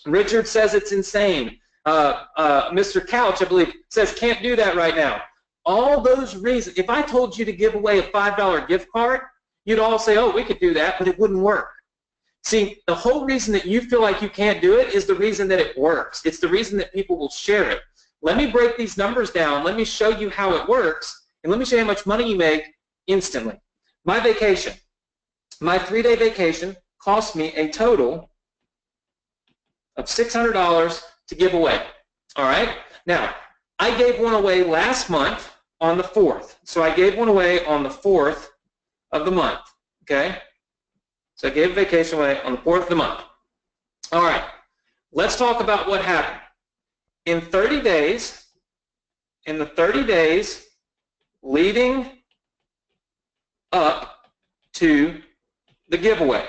Richard says it's insane. Mr. Couch, I believe, says can't do that right now. All those reasons, if I told you to give away a $5 gift card, you'd all say, oh, we could do that, but it wouldn't work. See, the whole reason that you feel like you can't do it is the reason that it works. It's the reason that people will share it. Let me break these numbers down. Let me show you how it works, and let me show you how much money you make instantly. My vacation, my 3-day vacation cost me a total of $600 to give away. All right? Now, I gave one away last month on the 4th. So I gave one away on the 4th of the month. Okay? So I gave a vacation away on the 4th of the month. All right. Let's talk about what happened. In 30 days, in the 30 days leading up to the giveaway.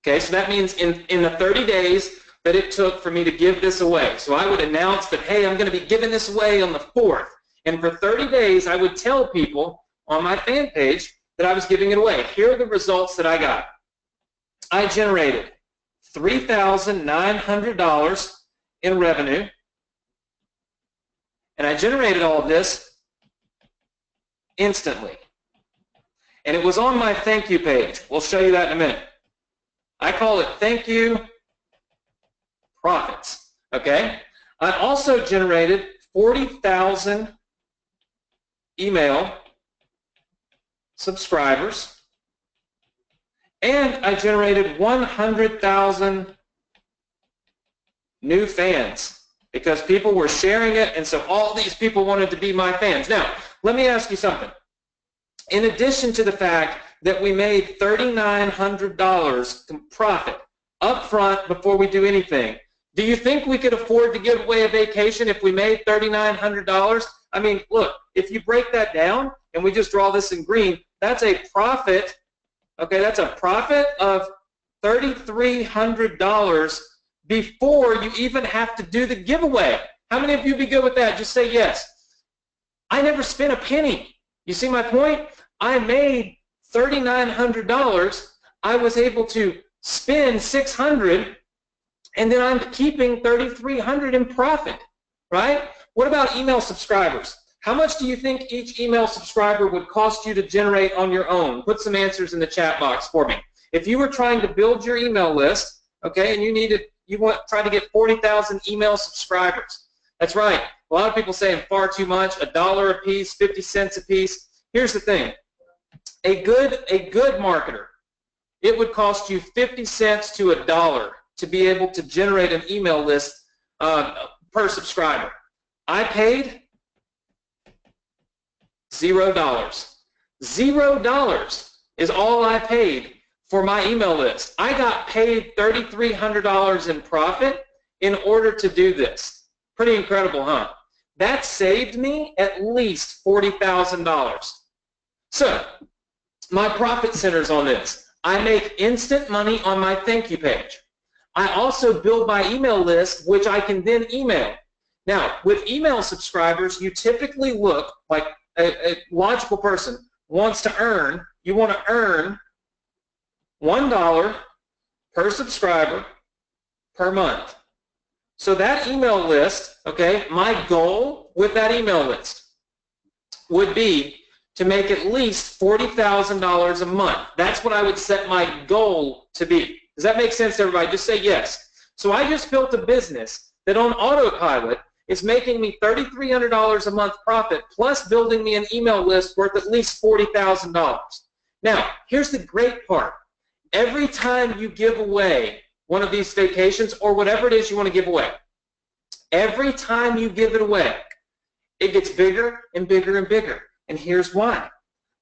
Okay, so that means in the 30 days that it took for me to give this away. So I would announce that, hey, I'm going to be giving this away on the 4th. And for 30 days, I would tell people on my fan page that I was giving it away. Here are the results that I got. I generated $3,900 in revenue. And I generated all of this instantly. And it was on my thank you page. We'll show you that in a minute. I call it thank you profits. Okay? I also generated 40,000 email subscribers, and I generated 100,000 new fans because people were sharing it, and so all these people wanted to be my fans. Now, let me ask you something. In addition to the fact that we made $3,900 profit up front before we do anything, do you think we could afford to give away a vacation if we made $3,900? I mean, look, if you break that down and we just draw this in green, that's a profit Okay, that's a profit of $3,300 before you even have to do the giveaway. How many of you be good with that? Just say yes. I never spent a penny. You see my point? I made $3,900. I was able to spend $600, and then I'm keeping $3,300 in profit, right? What about email subscribers? How much do you think each email subscriber would cost you to generate on your own? Put some answers in the chat box for me. If you were trying to build your email list, okay, and you want trying to get 40,000 email subscribers. That's right. A lot of people saying far too much, $1 a piece, 50 cents a piece. Here's the thing. A good marketer, it would cost you 50 cents to $1 to be able to generate an email list per subscriber. I paid $0. $0 is all I paid for my email list. I got paid $3,300 in profit in order to do this. Pretty incredible, huh? That saved me at least $40,000. So, my profit centers on this. I make instant money on my thank you page. I also build my email list, which I can then email. Now, with email subscribers, you typically look like a logical person wants to earn. You want to earn $1 per subscriber per month. So that email list, okay, my goal with that email list would be to make at least $40,000 a month. That's what I would set my goal to be. Does that make sense to everybody? Just say yes. So I just built a business that on autopilot is making me $3,300 a month profit plus building me an email list worth at least $40,000. Now, here's the great part. Every time you give away one of these vacations or whatever it is you want to give away, every time you give it away, it gets bigger and bigger and bigger. And here's why.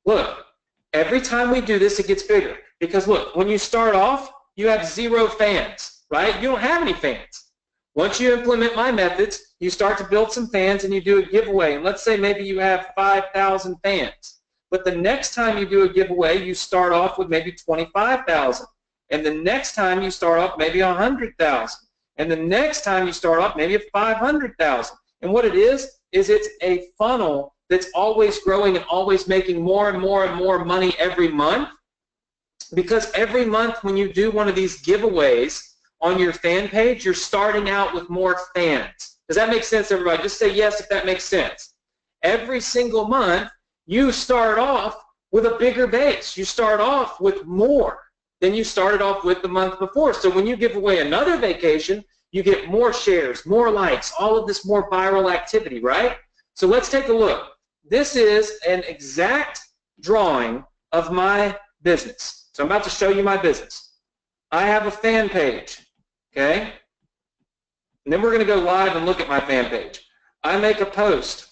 Look, every time we do this, it gets bigger. Because look, when you start off, you have 0 fans, right? You don't have any fans. Once you implement my methods, you start to build some fans and you do a giveaway. And let's say maybe you have 5,000 fans. But the next time you do a giveaway, you start off with maybe 25,000. And the next time you start off maybe 100,000. And the next time you start off maybe 500,000. And what it is it's a funnel that's always growing and always making more and more and more money every month. Because every month when you do one of these giveaways on your fan page, you're starting out with more fans. Does that make sense, everybody? Just say yes if that makes sense. Every single month, you start off with a bigger base. You start off with more than you started off with the month before. So when you give away another vacation, you get more shares, more likes, all of this more viral activity, right? So let's take a look. This is an exact drawing of my business. So I'm about to show you my business. I have a fan page, okay? And then we're going to go live and look at my fan page. I make a post.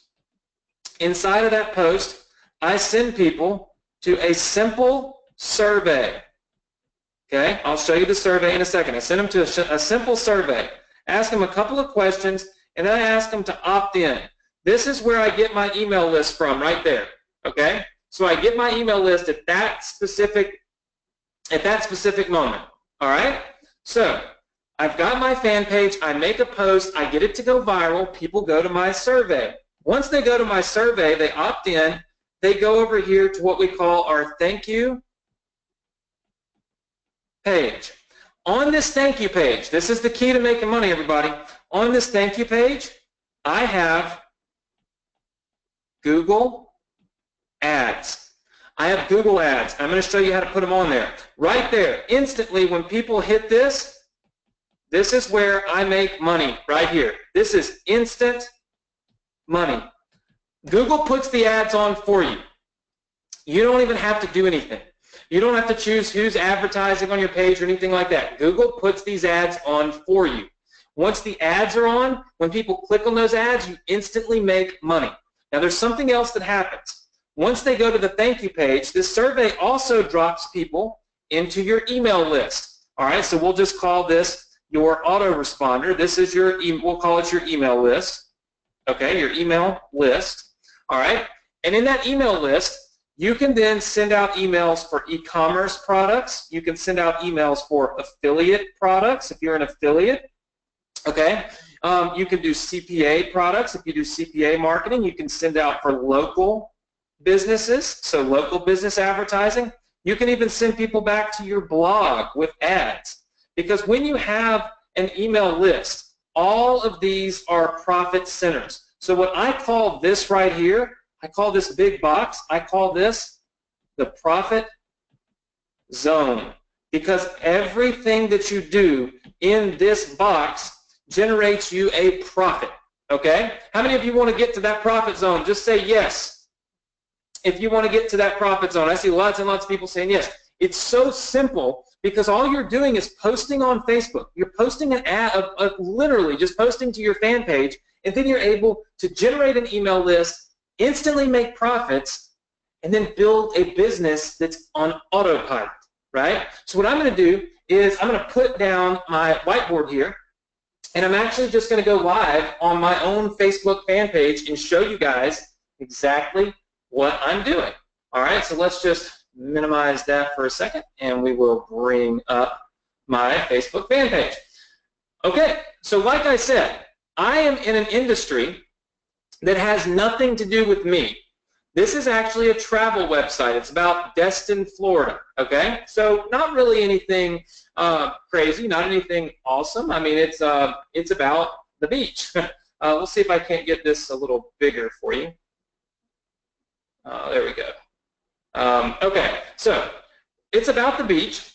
Inside of that post, I send people to a simple survey. Okay, I'll show you the survey in a second. I send them to a simple survey. Ask them a couple of questions, and then I ask them to opt in. This is where I get my email list from, right there. Okay, so I get my email list at that specific moment. All right, so I've got my fan page. I make a post. I get it to go viral. People go to my survey. Once they go to my survey, they opt in. They go over here to what we call our thank you page. On this thank you page, this is the key to making money, everybody. On this thank you page, I have Google Ads. I have Google Ads. I'm going to show you how to put them on there. Right there, instantly when people hit this, this is where I make money, right here. This is instant money. Google puts the ads on for you. You don't even have to do anything. You don't have to choose who's advertising on your page or anything like that. Google puts these ads on for you. Once the ads are on, when people click on those ads, you instantly make money. Now there's something else that happens. Once they go to the thank you page, this survey also drops people into your email list. All right, so we'll just call this your autoresponder. This is your, we'll call it your email list. Okay, your email list. All right, and in that email list, You can then send out emails for e-commerce products. You can send out emails for affiliate products if you're an affiliate. Okay. You can do CPA products. If you do CPA marketing, you can send out for local businesses, so local business advertising. You can even send people back to your blog with ads. Because when you have an email list, all of these are profit centers. So what I call this right here, I call this big box, I call this the profit zone. Because everything that you do in this box generates you a profit, okay? How many of you want to get to that profit zone? Just say yes. If you want to get to that profit zone, I see lots and lots of people saying yes. It's so simple because all you're doing is posting on Facebook. You're posting an ad, literally just posting to your fan page, and then you're able to generate an email list, instantly make profits, and then build a business that's on autopilot, right? So what I'm going to do is I'm going to put down my whiteboard here, and I'm actually just going to go live on my own Facebook fan page and show you guys exactly what I'm doing. All right, so let's just minimize that for a second, and we will bring up my Facebook fan page. Okay, so like I said, I am in an industry that has nothing to do with me. This is actually a travel website. It's about Destin, Florida, okay? So not really anything crazy, not anything awesome. I mean, it's about the beach. We'll see if I can't get this a little bigger for you. There we go. Okay, so it's about the beach,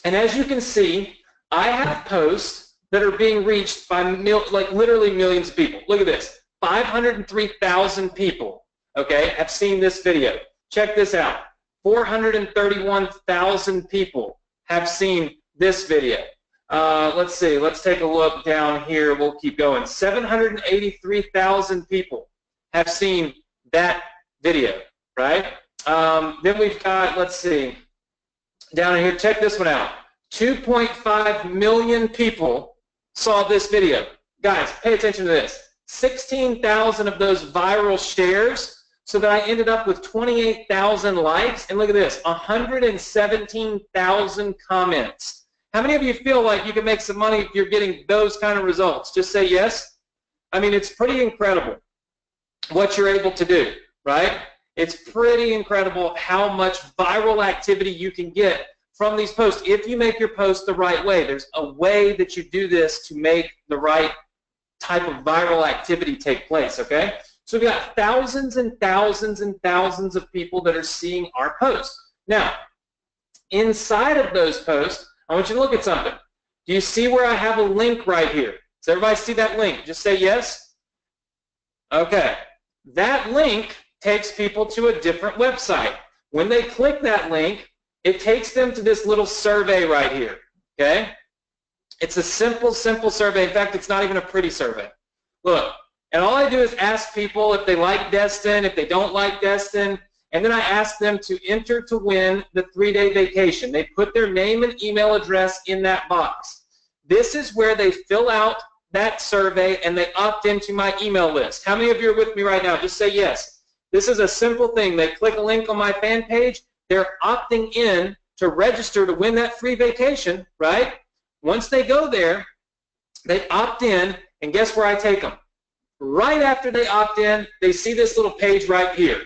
and as you can see, I have posts that are being reached by like literally millions of people. Look at this, 503,000 people, okay, have seen this video. Check this out, 431,000 people have seen this video. Let's see, let's take a look down here. We'll keep going. 783,000 people have seen that video, right? Then we've got, let's see, down here, check this one out. 2.5 million people saw this video. Guys, pay attention to this. 16,000 of those viral shares, so that I ended up with 28,000 likes, and look at this, 117,000 comments. How many of you feel like you can make some money if you're getting those kind of results? Just say yes. I mean, it's pretty incredible what you're able to do, right? It's pretty incredible how much viral activity you can get from these posts if you make your posts the right way. There's a way that you do this to make the right type of viral activity take place, okay? So we've got thousands and thousands and thousands of people that are seeing our posts. Now, inside of those posts, I want you to look at something. Do you see where I have a link right here? Does everybody see that link? Just say yes. Okay. That link takes people to a different website. When they click that link, it takes them to this little survey right here, okay? It's a simple, simple survey. In fact, it's not even a pretty survey. Look, and all I do is ask people if they like Destin, if they don't like Destin, and then I ask them to enter to win the 3-day vacation. They put their name and email address in that box. This is where they fill out that survey and they opt into my email list. How many of you are with me right now? Just say yes. This is a simple thing. They click a link on my fan page. They're opting in to register to win that free vacation, right? Once they go there, they opt in, and guess where I take them? Right after they opt in, they see this little page right here.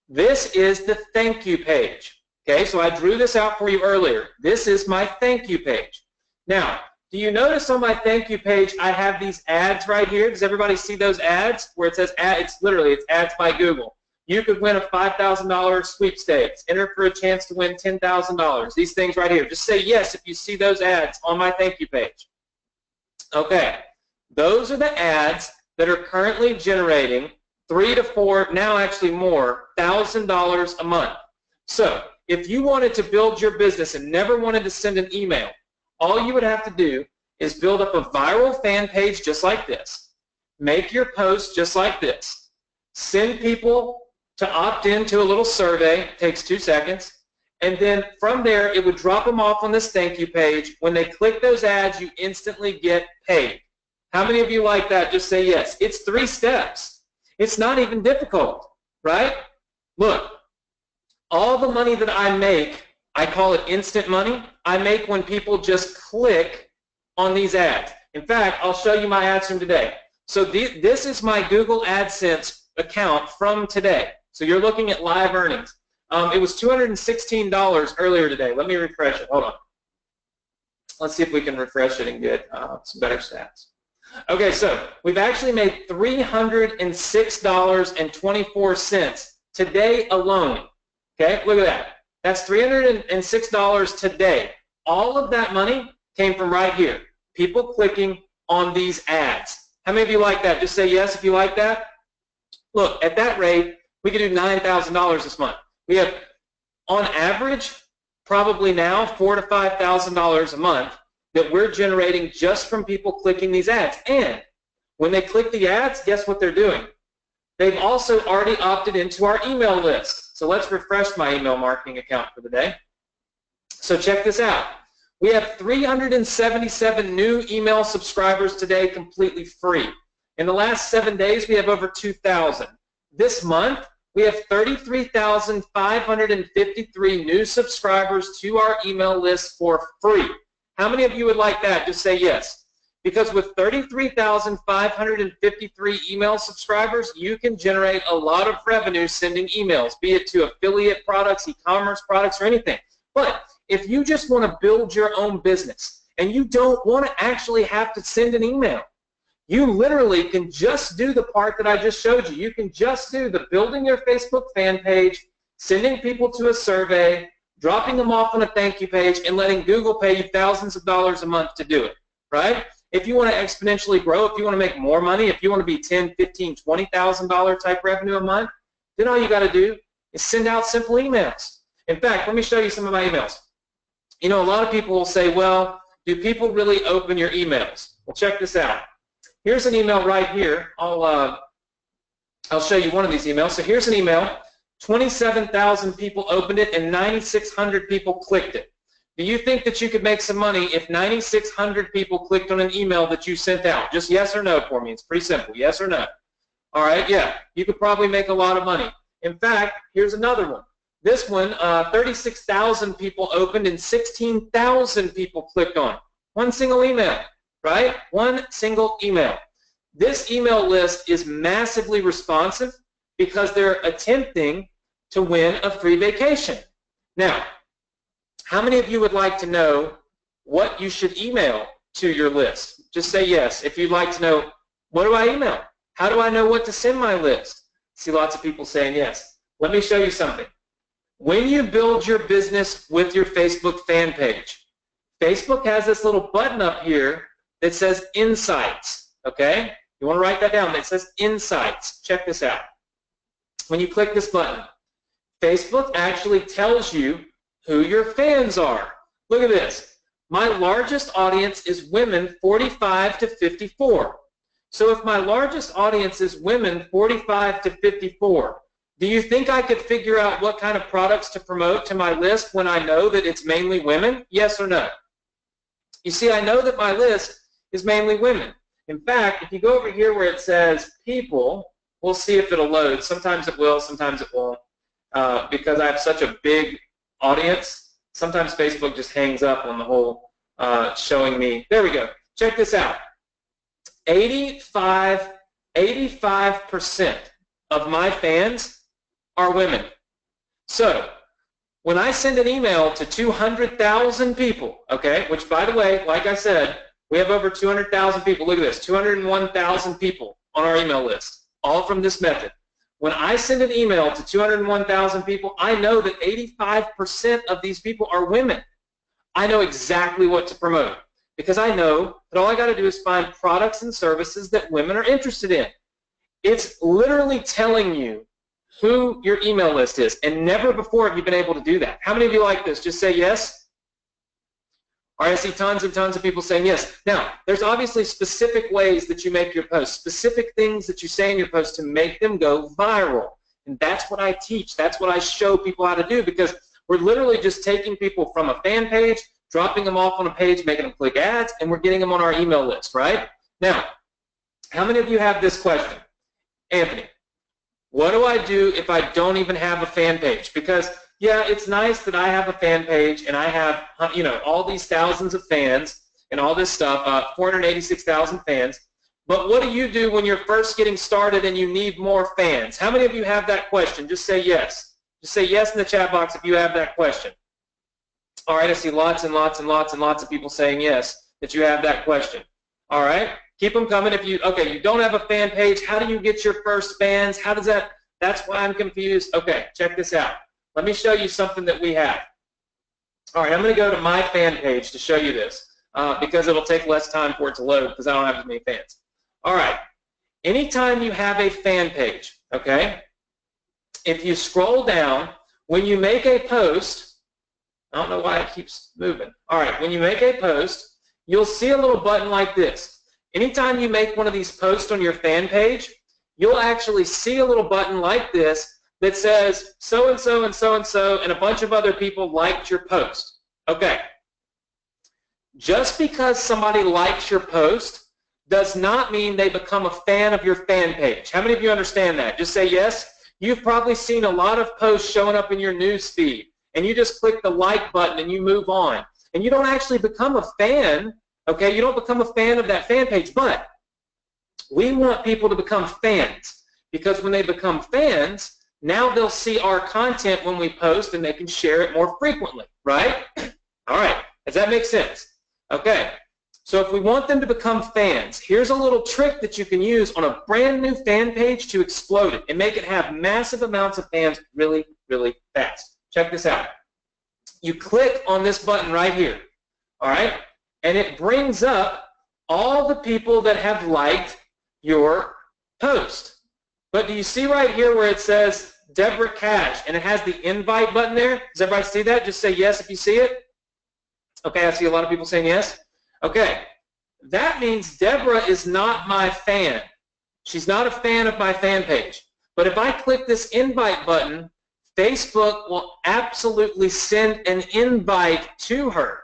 This is the thank you page. Okay, so I drew this out for you earlier. This is my thank you page. Now, do you notice on my thank you page I have these ads right here? Does everybody see those ads where it says ad? It's ads by Google. You could win a $5,000 sweepstakes. Enter for a chance to win $10,000. These things right here. Just say yes if you see those ads on my thank you page. Okay, those are the ads that are currently generating $3 to $4, now actually more, $1,000 a month. So if you wanted to build your business and never wanted to send an email, all you would have to do is build up a viral fan page just like this. Make your post just like this. Send people to opt into a little survey. It takes 2 seconds. And then from there, it would drop them off on this thank you page. When they click those ads, you instantly get paid. How many of you like that? Just say yes. It's 3 steps. It's not even difficult, right? Look, All the money that I make, I call it instant money, I make when people just click on these ads. In fact, I'll show you my ads from today. So this is my Google AdSense account from today. So you're looking at live earnings. It was $216 earlier today. Let me refresh it. Hold on. Let's see if we can refresh it and get some better stats. Okay, so we've actually made $306.24 today alone. Okay, look at that. That's $306 today. All of that money came from right here. People clicking on these ads. How many of you like that? Just say yes if you like that. Look, at that rate, we could do $9,000 this month. We have, on average, probably now $4,000 to $5,000 a month that we're generating just from people clicking these ads. And when they click the ads, guess what they're doing? They've also already opted into our email list. So let's refresh my email marketing account for the day. So check this out. We have 377 new email subscribers today completely free. In the last 7 days, we have over 2,000. This month, we have 33,553 new subscribers to our email list for free. How many of you would like that? Just say yes. Because with 33,553 email subscribers, you can generate a lot of revenue sending emails, be it to affiliate products, e-commerce products, or anything. But if you just want to build your own business and you don't want to actually have to send an email, you literally can just do the part that I just showed you. You can just do the building your Facebook fan page, sending people to a survey, dropping them off on a thank you page, and letting Google pay you thousands of dollars a month to do it, right? If you want to exponentially grow, if you want to make more money, if you want to be $10,000, $15,000, $20,000 type revenue a month, then all you got to do is send out simple emails. In fact, let me show you some of my emails. You know, a lot of people will say, well, do people really open your emails? Well, check this out. Here's an email right here. I'll show you one of these emails. So here's an email. 27,000 people opened it and 9,600 people clicked it. Do you think that you could make some money if 9,600 people clicked on an email that you sent out? Just yes or no for me. It's pretty simple. Yes or no. All right, yeah. You could probably make a lot of money. In fact, here's another one. This one, 36,000 people opened and 16,000 people clicked on. One single email, right? One single email. This email list is massively responsive because they're attempting to win a free vacation. Now, how many of you would like to know what you should email to your list? Just say yes. If you'd like to know, what do I email? How do I know what to send my list? See lots of people saying yes. Let me show you something. When you build your business with your Facebook fan page, Facebook has this little button up here that says Insights, okay? You want to write that down. It says Insights. Check this out. When you click this button, Facebook actually tells you who your fans are. Look at this. My largest audience is women 45 to 54. So if my largest audience is women 45 to 54, do you think I could figure out what kind of products to promote to my list when I know that it's mainly women? Yes or no? You see, I know that my list is mainly women. In fact, if you go over here where it says people, we'll see if it'll load. Sometimes it will, sometimes it won't. Because I have such a big audience, sometimes Facebook just hangs up on the whole showing me. There we go. Check this out. 85% of my fans are women. So when I send an email to 200,000 people, okay, which by the way, like I said, we have over 200,000 people. Look at this, 201,000 people on our email list, all from this method. When I send an email to 201,000 people, I know that 85% of these people are women. I know exactly what to promote because I know that all I got to do is find products and services that women are interested in. It's literally telling you who your email list is, and never before have you been able to do that. How many of you like this? Just say yes. All right, I see tons and tons of people saying yes. Now, there's obviously specific ways that you make your posts, specific things that you say in your posts to make them go viral. And that's what I teach. That's what I show people how to do, because we're literally just taking people from a fan page, dropping them off on a page, making them click ads, and we're getting them on our email list, right? Now, how many of you have this question? Anthony, what do I do if I don't even have a fan page? Because yeah, it's nice that I have a fan page and I have, you know, all these thousands of fans and all this stuff, 486,000 fans. But what do you do when you're first getting started and you need more fans? How many of you have that question? Just say yes. Just say yes in the chat box if you have that question. All right, I see lots and lots and lots and lots of people saying yes, that you have that question. All right, keep them coming. If you, okay, you don't have a fan page, how do you get your first fans? How does that, that's why I'm confused. Okay, check this out. Let me show you something that we have. All right, I'm going to go to my fan page to show you this because it'll take less time for it to load because I don't have as many fans. All right, anytime you have a fan page, okay, if you scroll down, when you make a post, I don't know why it keeps moving. All right, when you make a post, you'll see a little button like this. Anytime you make one of these posts on your fan page, you'll actually see a little button like this that says so-and-so and so-and-so and a bunch of other people liked your post. Okay. Just because somebody likes your post does not mean they become a fan of your fan page. How many of you understand that? Just say yes. You've probably seen a lot of posts showing up in your news feed, and you just click the like button and you move on. And you don't actually become a fan, okay? You don't become a fan of that fan page, but we want people to become fans because when they become fans, now they'll see our content when we post and they can share it more frequently, right? All right, does that make sense? Okay, so if we want them to become fans, here's a little trick that you can use on a brand new fan page to explode it and make it have massive amounts of fans really, really fast. Check this out. You click on this button right here, all right? And it brings up all the people that have liked your post. But do you see right here where it says Deborah Cash and it has the invite button there? Does everybody see that? Just say yes if you see it. Okay, I see a lot of people saying yes. Okay, that means Deborah is not my fan. She's not a fan of my fan page. But if I click this invite button, Facebook will absolutely send an invite to her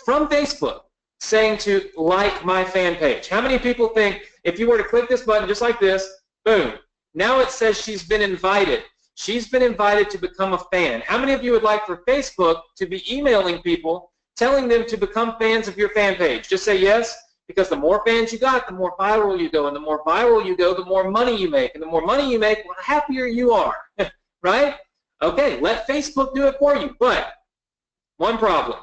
from Facebook saying to like my fan page. How many people think if you were to click this button just like this, boom, now it says she's been invited. She's been invited to become a fan. How many of you would like for Facebook to be emailing people telling them to become fans of your fan page? Just say yes, because the more fans you got, the more viral you go, and the more viral you go, the more money you make, and the more money you make, the happier you are, right? Okay, let Facebook do it for you, but one problem.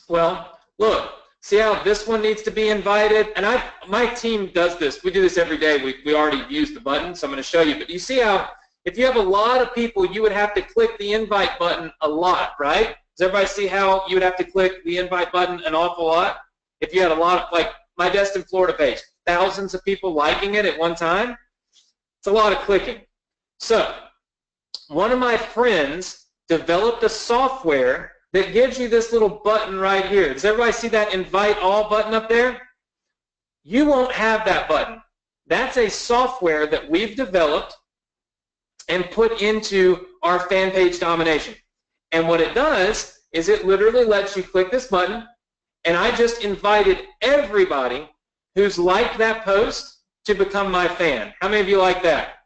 Well, look, see how this one needs to be invited? And my team does this. We do this every day. We already used the button, so I'm going to show you. But you see how if you have a lot of people, you would have to click the invite button a lot, right? Does everybody see how you would have to click the invite button an awful lot? If you had a lot of, like my Destin, Florida page, thousands of people liking it at one time, it's a lot of clicking. So one of my friends developed a software that gives you this little button right here. Does everybody see that invite all button up there? You won't have that button. That's a software that we've developed and put into our Fanpage Domination. And what it does is it literally lets you click this button, and I just invited everybody who's liked that post to become my fan. How many of you like that?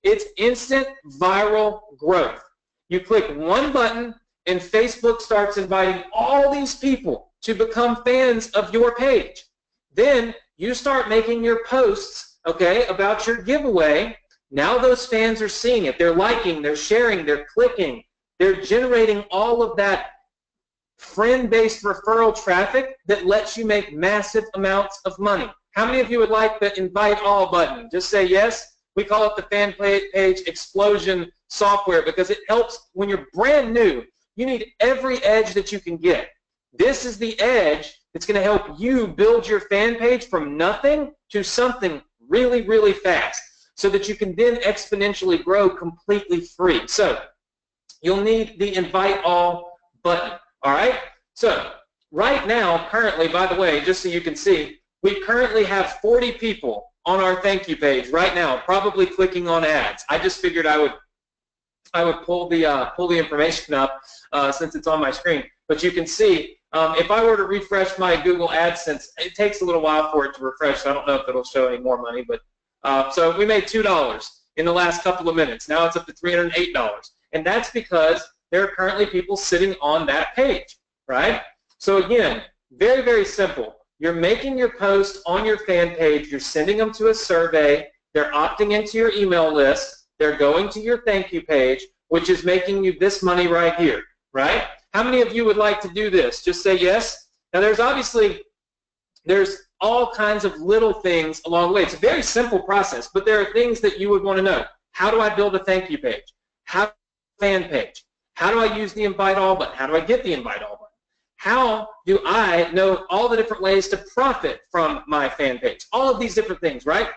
It's instant viral growth. You click one button, and Facebook starts inviting all these people to become fans of your page. Then you start making your posts, okay, about your giveaway. Now those fans are seeing it. They're liking, they're sharing, they're clicking. They're generating all of that friend-based referral traffic that lets you make massive amounts of money. How many of you would like the invite all button? Just say yes. We call it the Fanpage Explosion software because it helps when you're brand new. You need every edge that you can get. This is the edge that's going to help you build your fan page from nothing to something really, really fast so that you can then exponentially grow completely free. So you'll need the invite all button, all right? So right now, currently, by the way, just so you can see, we currently have 40 people on our thank you page right now, probably clicking on ads. I just figured I would pull the information up since it's on my screen. But you can see, if I were to refresh my Google AdSense, it takes a little while for it to refresh, so I don't know if it'll show any more money. But so we made $2 in the last couple of minutes. Now it's up to $308. And that's because there are currently people sitting on that page, right? So again, very, very simple. You're making your post on your fan page. You're sending them to a survey. They're opting into your email list. They're going to your thank you page, which is making you this money right here, right? How many of you would like to do this? Just say yes. Now, there's all kinds of little things along the way. It's a very simple process, but there are things that you would want to know. How do I build a thank you page? How do I fan page? How do I use the invite all button? How do I get the invite all button? How do I know all the different ways to profit from my fan page? All of these different things, right?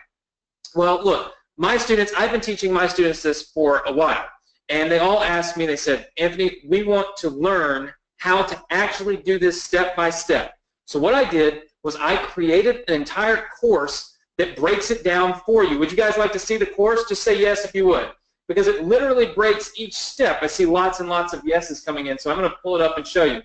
Well, look, my students, I've been teaching my students this for a while, and they all asked me, they said, Anthony, we want to learn how to actually do this step by step. So what I did was I created an entire course that breaks it down for you. Would you guys like to see the course? Just say yes if you would, because it literally breaks each step. I see lots and lots of yeses coming in, so I'm going to pull it up and show you.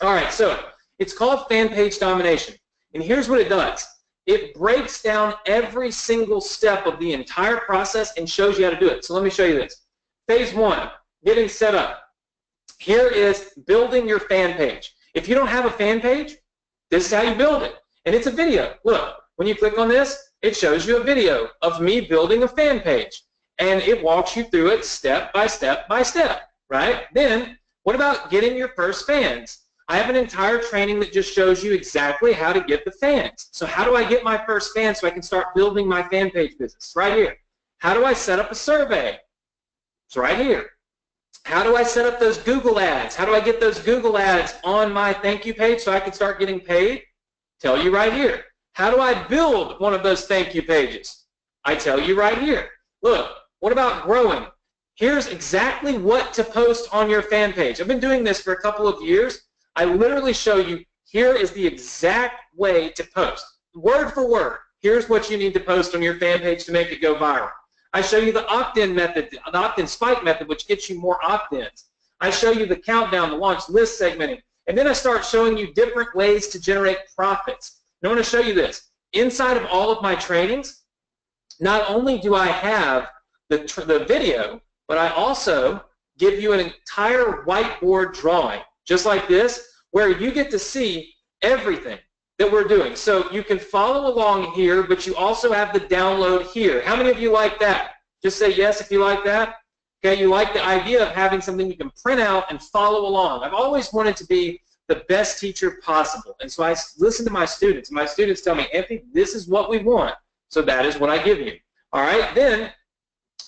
All right, so it's called Fanpage Domination, and here's what it does. It breaks down every single step of the entire process and shows you how to do it. So let me show you this. Phase 1, getting set up. Here is building your fan page. If you don't have a fan page, this is how you build it. And it's a video. Look, when you click on this, it shows you a video of me building a fan page. And it walks you through it step by step by step, right? Then, what about getting your first fans? I have an entire training that just shows you exactly how to get the fans. So how do I get my first fans so I can start building my fan page business? Right here. How do I set up a survey? It's right here. How do I set up those Google ads? How do I get those Google ads on my thank you page so I can start getting paid? Tell you right here. How do I build one of those thank you pages? I tell you right here. Look, what about growing? Here's exactly what to post on your fan page. I've been doing this for a couple of years. I literally show you, here is the exact way to post. Word for word, here's what you need to post on your fan page to make it go viral. I show you the opt-in method, the opt-in spike method, which gets you more opt-ins. I show you the countdown, the launch list segmenting. And then I start showing you different ways to generate profits. And I want to show you this. Inside of all of my trainings, not only do I have the video, but I also give you an entire whiteboard drawing, just like this, where you get to see everything that we're doing. So you can follow along here, but you also have the download here. How many of you like that? Just say yes if you like that. Okay, you like the idea of having something you can print out and follow along. I've always wanted to be the best teacher possible, and so I listen to my students. My students tell me, Anthony, this is what we want, so that is what I give you. All right, then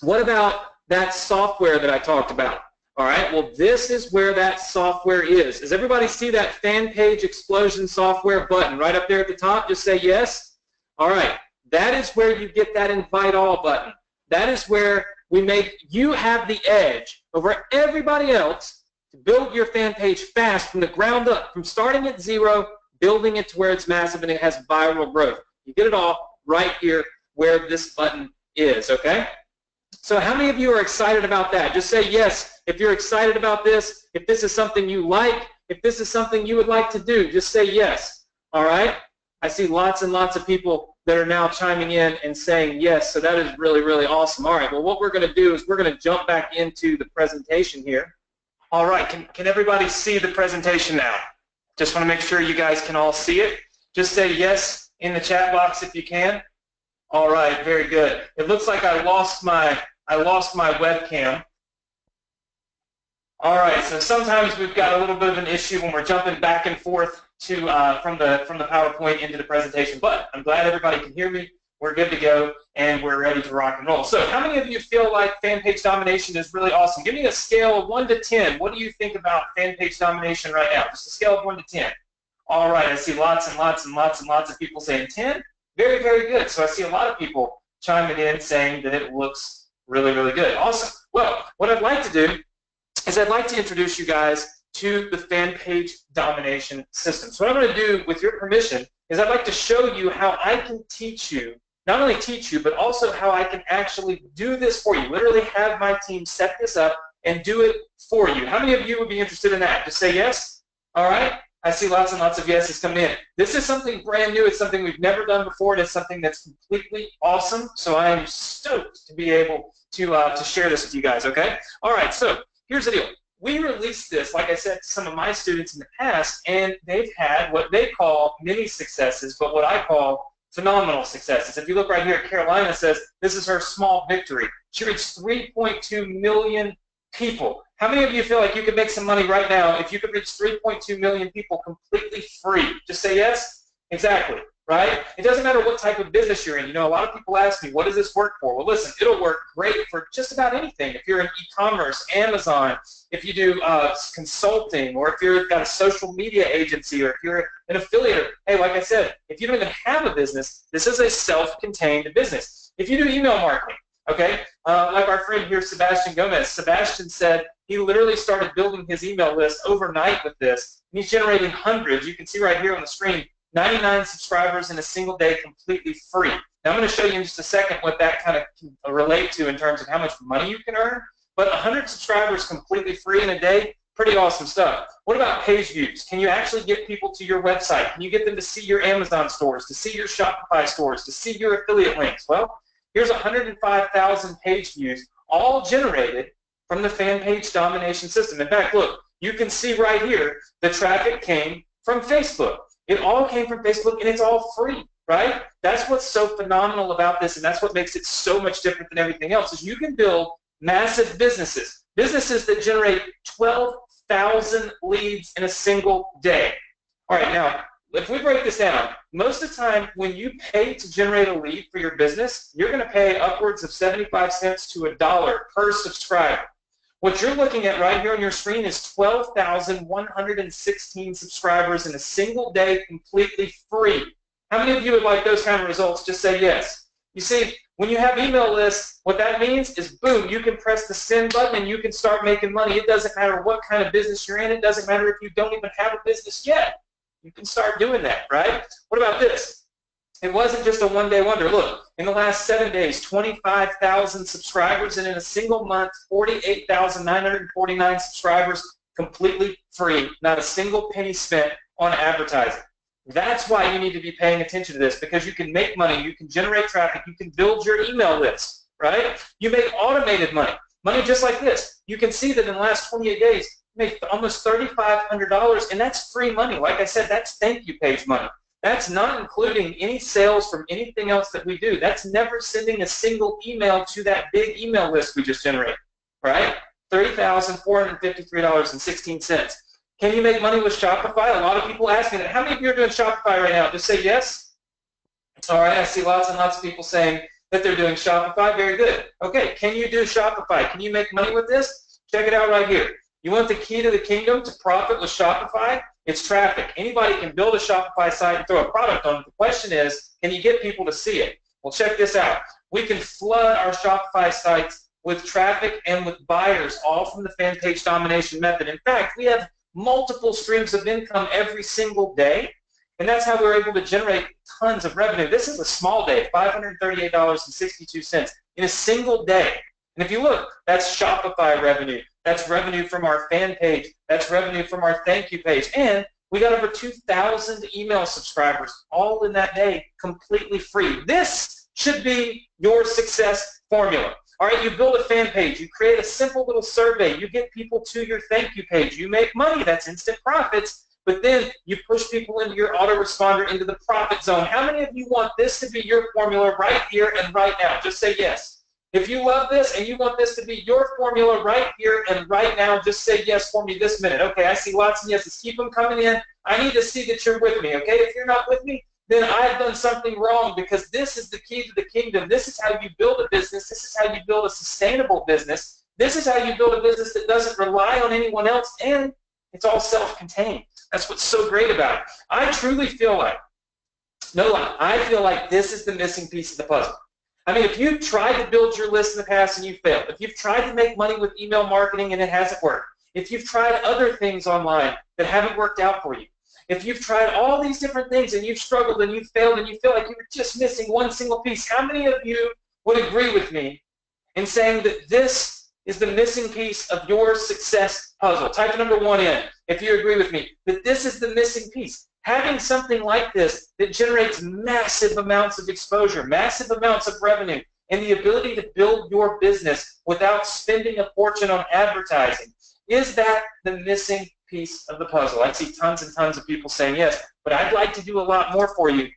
what about that software that I talked about? All right, well, this is where that software is. Does everybody see that Fanpage Explosion software button right up there at the top? Just say yes. All right, that is where you get that invite all button. That is where we make you have the edge over everybody else to build your fan page fast from the ground up, from starting at 0, building it to where it's massive and it has viral growth. You get it all right here where this button is, okay? So how many of you are excited about that? Just say yes if you're excited about this, if this is something you like, if this is something you would like to do, just say yes, all right? I see lots and lots of people that are now chiming in and saying yes, so that is really, really awesome. All right, well, what we're going to do is we're going to jump back into the presentation here. All right, can everybody see the presentation now? Just want to make sure you guys can all see it. Just say yes in the chat box if you can. All right, very good. It looks like I lost my webcam. All right, so sometimes we've got a little bit of an issue when we're jumping back and forth to from the PowerPoint into the presentation, but I'm glad everybody can hear me. We're good to go, and we're ready to rock and roll. So how many of you feel like Fanpage Domination is really awesome? Give me a scale of 1 to 10. What do you think about Fanpage Domination right now? Just a scale of 1 to 10. All right, I see lots and lots and lots and lots of people saying 10. Very, very good. So I see a lot of people chiming in saying that it looks really, really good. Awesome. Well, what I'd like to do is I'd like to introduce you guys to the Fanpage Domination system. So what I'm going to do, with your permission, is I'd like to show you how I can teach you, not only teach you, but also how I can actually do this for you, literally have my team set this up and do it for you. How many of you would be interested in that? Just say yes. All right. I see lots and lots of yeses coming in. This is something brand new. It's something we've never done before, and it's something that's completely awesome. So I am stoked to be able to share this with you guys, okay? All right, so here's the deal. we released this, like I said, to some of my students in the past, and they've had what they call mini successes, but what I call phenomenal successes. If you look right here, Carolina says this is her small victory. She reached 3.2 million people. How many of you feel like you could make some money right now if you could reach 3.2 million people completely free? Just say yes. Exactly. Right? It doesn't matter what type of business you're in. You know, a lot of people ask me, what does this work for? Well, listen, it'll work great for just about anything. If you're in e-commerce, Amazon, if you do consulting, or if you've got a social media agency, or if you're an affiliate. Hey, like I said, if you don't even have a business, this is a self-contained business. If you do email marketing, okay, like our friend here, Sebastian Gomez. Sebastian said he literally started building his email list overnight with this. And he's generating hundreds. You can see right here on the screen, 99 subscribers in a single day completely free. Now I'm going to show you in just a second what that kind of can relate to in terms of how much money you can earn. But 100 subscribers completely free in a day, pretty awesome stuff. What about page views? Can you actually get people to your website? Can you get them to see your Amazon stores, to see your Shopify stores, to see your affiliate links? Well, here's 105,000 page views, all generated from the Fanpage Domination system. In fact, look, you can see right here the traffic came from Facebook. It all came from Facebook, and it's all free, right? That's what's so phenomenal about this, and that's what makes it so much different than everything else, is you can build massive businesses, businesses that generate 12,000 leads in a single day. All right, now, if we break this down, most of the time when you pay to generate a lead for your business, you're going to pay upwards of 75 cents to $1 per subscriber. What you're looking at right here on your screen is 12,116 subscribers in a single day, completely free. How many of you would like those kind of results? Just say yes. You see, when you have email lists, what that means is, boom, you can press the send button and you can start making money. It doesn't matter what kind of business you're in. It doesn't matter if you don't even have a business yet. You can start doing that, right? What about this? It wasn't just a one-day wonder. Look, in the last 7 days, 25,000 subscribers, and in a single month, 48,949 subscribers, completely free, not a single penny spent on advertising. That's why you need to be paying attention to this, because you can make money, you can generate traffic, you can build your email list, right? You make automated money, money just like this. You can see that in the last 28 days, you make almost $3,500, and that's free money. Like I said, that's thank you page money. That's not including any sales from anything else that we do. That's never sending a single email to that big email list we just generated, right? $30,453.16. Can you make money with Shopify? A lot of people ask me that. How many of you are doing Shopify right now? Just say yes. All right, I see lots and lots of people saying that they're doing Shopify. Very good. Okay, can you do Shopify? Can you make money with this? Check it out right here. You want the key to the kingdom to profit with Shopify? It's traffic. Anybody can build a Shopify site and throw a product on it. The question is, can you get people to see it? Well, check this out. We can flood our Shopify sites with traffic and with buyers, all from the Fanpage Domination method. In fact, we have multiple streams of income every single day, and that's how we're able to generate tons of revenue. This is a small day, $538.62 in a single day. And if you look, that's Shopify revenue. That's revenue from our fan page. That's revenue from our thank you page. And we got over 2,000 email subscribers all in that day, completely free. This should be your success formula. All right, you build a fan page. You create a simple little survey. You get people to your thank you page. You make money. That's instant profits. But then you push people into your autoresponder, into the profit zone. How many of you want this to be your formula right here and right now? Just say yes. If you love this and you want this to be your formula right here and right now, just say yes for me this minute. Okay, I see lots of yeses. Keep them coming in. I need to see that you're with me, okay? If you're not with me, then I've done something wrong, because this is the key to the kingdom. This is how you build a business. This is how you build a sustainable business. This is how you build a business that doesn't rely on anyone else, and it's all self-contained. That's what's so great about it. I truly feel like, no lie, I feel like this is the missing piece of the puzzle. I mean, if you've tried to build your list in the past and you failed, if you've tried to make money with email marketing and it hasn't worked, if you've tried other things online that haven't worked out for you, if you've tried all these different things and you've struggled and you've failed and you feel like you're just missing one single piece, how many of you would agree with me in saying that this is the missing piece of your success puzzle? Type number 1 in if you agree with me that this is the missing piece. Having something like this that generates massive amounts of exposure, massive amounts of revenue, and the ability to build your business without spending a fortune on advertising Is that the missing piece of the puzzle? I see tons and tons of people saying yes, but I'd like to do a lot more for you.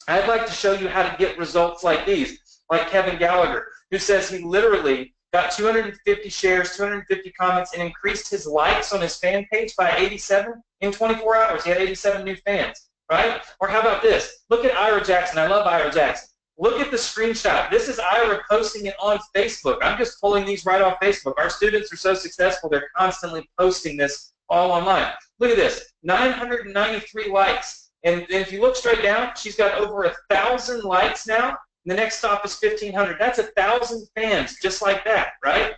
I'd like to show you how to get results like these, like Kevin Gallagher, who says he literally got 250 shares, 250 comments, and increased his likes on his fan page by 87 in 24 hours. He had 87 new fans, right? Or how about this? Look at Ira Jackson. I love Ira Jackson. Look at the screenshot. This is Ira posting it on Facebook. I'm just pulling these right off Facebook. Our students are so successful, they're constantly posting this all online. Look at this, 993 likes. And if you look straight down, she's got over 1,000 likes now. The next stop is 1,500. That's 1,000 fans, just like that, right?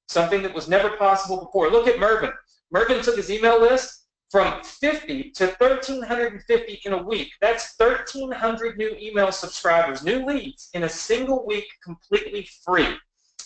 Something that was never possible before. Look at Mervin. Mervin took his email list from 50 to 1,350 in a week. That's 1,300 new email subscribers, new leads in a single week, completely free.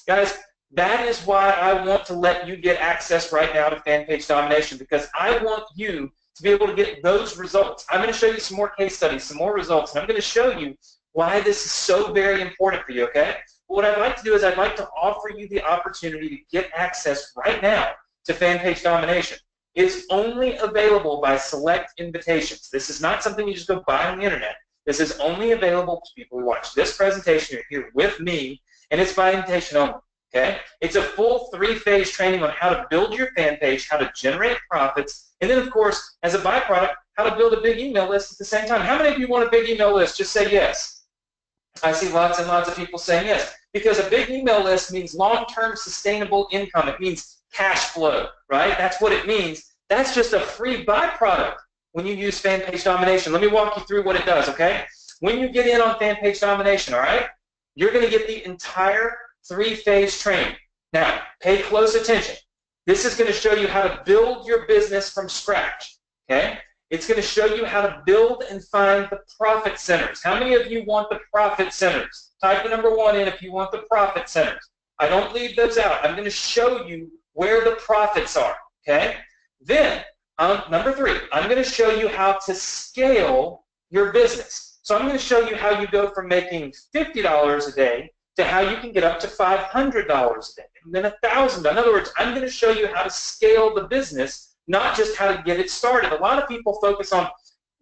Guys, that is why I want to let you get access right now to Fanpage Domination, because I want you to be able to get those results. I'm going to show you some more case studies, some more results, and I'm going to show you why this is so very important for you, okay? What I'd like to do is I'd like to offer you the opportunity to get access right now to Fanpage Domination. It's only available by select invitations. This is not something you just go buy on the internet. This is only available to people who watch this presentation. You're here with me, and it's by invitation only, okay? It's a full 3-phase training on how to build your fan page, how to generate profits, and then, of course, as a byproduct, how to build a big email list at the same time. How many of you want a big email list? Just say yes. I see lots and lots of people saying yes, because a big email list means long-term sustainable income. It means cash flow, right? That's what it means. That's just a free byproduct when you use Fanpage Domination. Let me walk you through what it does, okay? When you get in on Fanpage Domination, all right, you're going to get the entire 3-phase training. Now, pay close attention. This is going to show you how to build your business from scratch, okay? It's going to show you how to build and find the profit centers. How many of you want the profit centers? Type the number 1 in if you want the profit centers. I don't leave those out. I'm going to show you where the profits are, okay? Then, number 3, I'm going to show you how to scale your business. So I'm going to show you how you go from making $50 a day to how you can get up to $500 a day, and then $1,000. In other words, I'm going to show you how to scale the business, not just how to get it started. A lot of people focus on,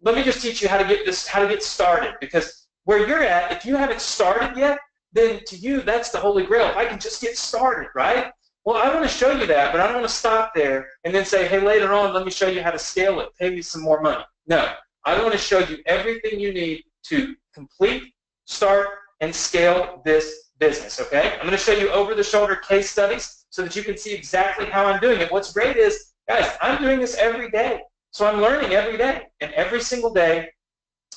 let me just teach you how to get started, because where you're at, if you haven't started yet, then to you, that's the holy grail. If I can just get started, right? Well, I want to show you that, but I don't want to stop there and then say, hey, later on, let me show you how to scale it. Pay me some more money. No, I want to show you everything you need to complete, start, and scale this business, okay? I'm going to show you over-the-shoulder case studies so that you can see exactly how I'm doing it. What's great is, guys, I'm doing this every day. So I'm learning every day. And every single day,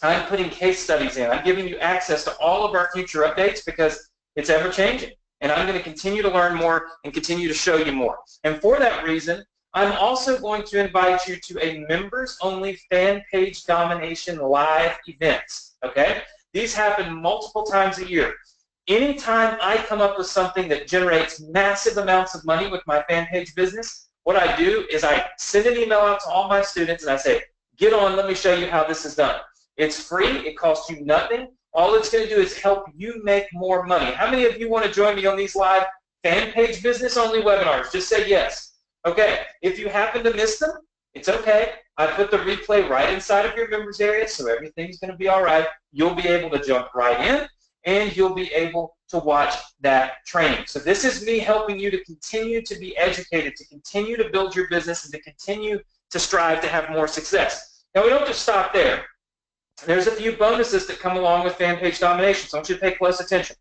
I'm putting case studies in. I'm giving you access to all of our future updates because it's ever-changing. And I'm going to continue to learn more and continue to show you more. And for that reason, I'm also going to invite you to a members-only Fanpage Domination live events, okay? These happen multiple times a year. Anytime I come up with something that generates massive amounts of money with my Fanpage business, what I do is I send an email out to all my students and I say, get on, let me show you how this is done. It's free, it costs you nothing. All it's going to do is help you make more money. How many of you want to join me on these live Fanpage business only webinars? Just say yes. Okay, if you happen to miss them, it's okay. I put the replay right inside of your members area, so everything's going to be all right. You'll be able to jump right in, and you'll be able to watch that training. So this is me helping you to continue to be educated, to continue to build your business, and to continue to strive to have more success. Now, we don't just stop there. There's a few bonuses that come along with Fanpage Domination, so I want you to pay close attention.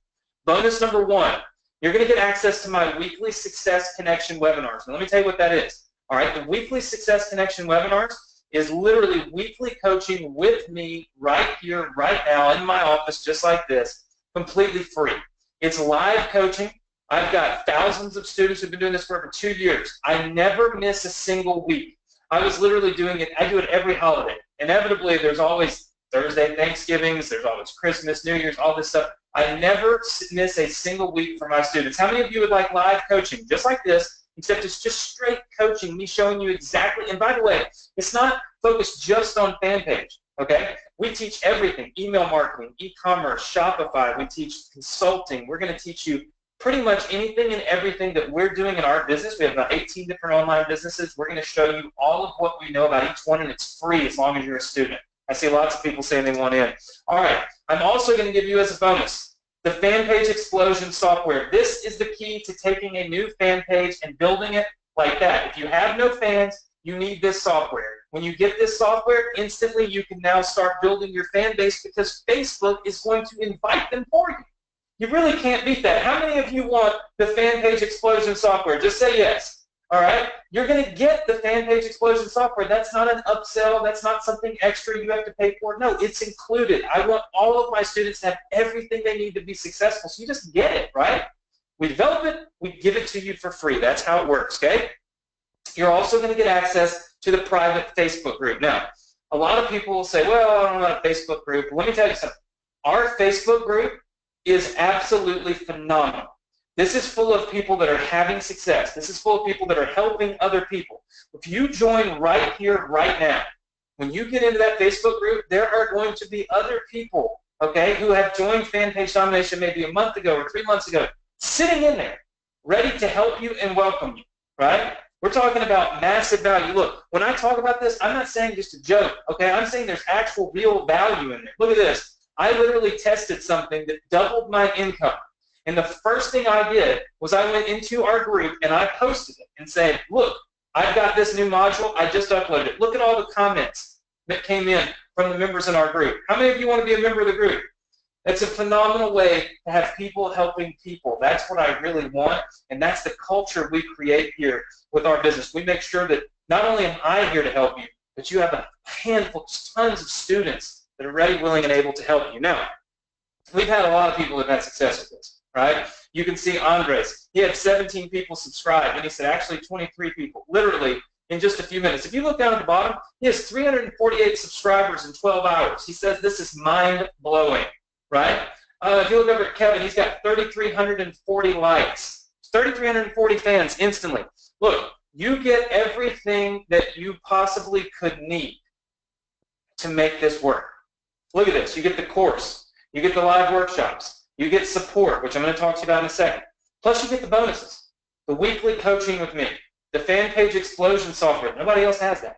Bonus number 1, you're going to get access to my weekly Success Connection webinars. Now, let me tell you what that is. All right, the weekly Success Connection webinars is literally weekly coaching with me right here, right now, in my office, just like this, completely free. It's live coaching. I've got thousands of students who've been doing this for over 2 years. I never miss a single week. I was literally doing it. I do it every holiday. Inevitably, there's always Thursday Thanksgivings, there's always Christmas, New Year's, all this stuff. I never miss a single week for my students. How many of you would like live coaching, just like this, except it's just straight coaching, me showing you exactly, and by the way, it's not focused just on Fanpage, okay? We teach everything, email marketing, e-commerce, Shopify, we teach consulting, we're going to teach you pretty much anything and everything that we're doing in our business. We have about 18 different online businesses. We're going to show you all of what we know about each one, and it's free as long as you're a student. I see lots of people saying they want in. All right, I'm also going to give you as a bonus the Fanpage Explosion software. This is the key to taking a new fan page and building it like that. If you have no fans, you need this software. When you get this software, instantly you can now start building your fan base because Facebook is going to invite them for you. You really can't beat that. How many of you want the Fanpage Explosion software? Just say yes. All right? You're going to get the Fanpage Explosion software. That's not an upsell. That's not something extra you have to pay for. No, it's included. I want all of my students to have everything they need to be successful. So you just get it, right? We develop it. We give it to you for free. That's how it works, okay? You're also going to get access to the private Facebook group. Now, a lot of people will say, well, I don't know about a Facebook group. Let me tell you something. Our Facebook group is absolutely phenomenal. This is full of people that are having success. This is full of people that are helping other people. If you join right here, right now, when you get into that Facebook group, there are going to be other people, okay, who have joined Fanpage Domination maybe a month ago or 3 months ago, sitting in there, ready to help you and welcome you, right? We're talking about massive value. Look, when I talk about this, I'm not saying just a joke, okay? I'm saying there's actual real value in there. Look at this. I literally tested something that doubled my income. And the first thing I did was I went into our group and I posted it and said, look, I've got this new module. I just uploaded it. Look at all the comments that came in from the members in our group. How many of you want to be a member of the group? It's a phenomenal way to have people helping people. That's what I really want, and that's the culture we create here with our business. We make sure that not only am I here to help you, but you have a handful, tons of students that are ready, willing, and able to help you. Now, we've had a lot of people that have had success with this, right? You can see Andres. He had 17 people subscribe, and he said actually 23 people, literally in just a few minutes. If you look down at the bottom, he has 348 subscribers in 12 hours. He says this is mind-blowing, right? If you look over at Kevin, he's got 3,340 likes, 3,340 fans instantly. Look, you get everything that you possibly could need to make this work. Look at this. You get the course. You get the live workshops. You get support, which I'm going to talk to you about in a second. Plus, you get the bonuses. The weekly coaching with me. The Fanpage Explosion software. Nobody else has that.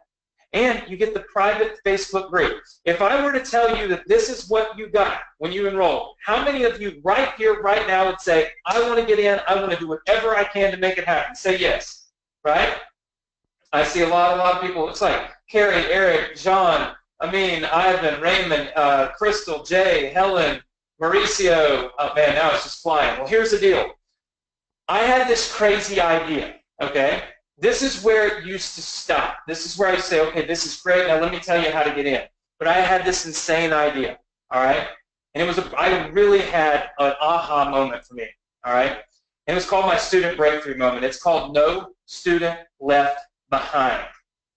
And you get the private Facebook group. If I were to tell you that this is what you got when you enroll, how many of you right here, right now would say, I want to get in, I want to do whatever I can to make it happen? Say yes, right? I see a lot of people. It's like Carrie, Eric, John, Amin, Ivan, Raymond, Crystal, Jay, Helen, Mauricio. Oh, man, now it's just flying. Well, here's the deal. I had this crazy idea, okay? This is where it used to stop. This is where I say, okay, this is great. Now let me tell you how to get in. But I had this insane idea, all right? And it was I really had an aha moment for me, all right? And it was called my student breakthrough moment. It's called No Student Left Behind.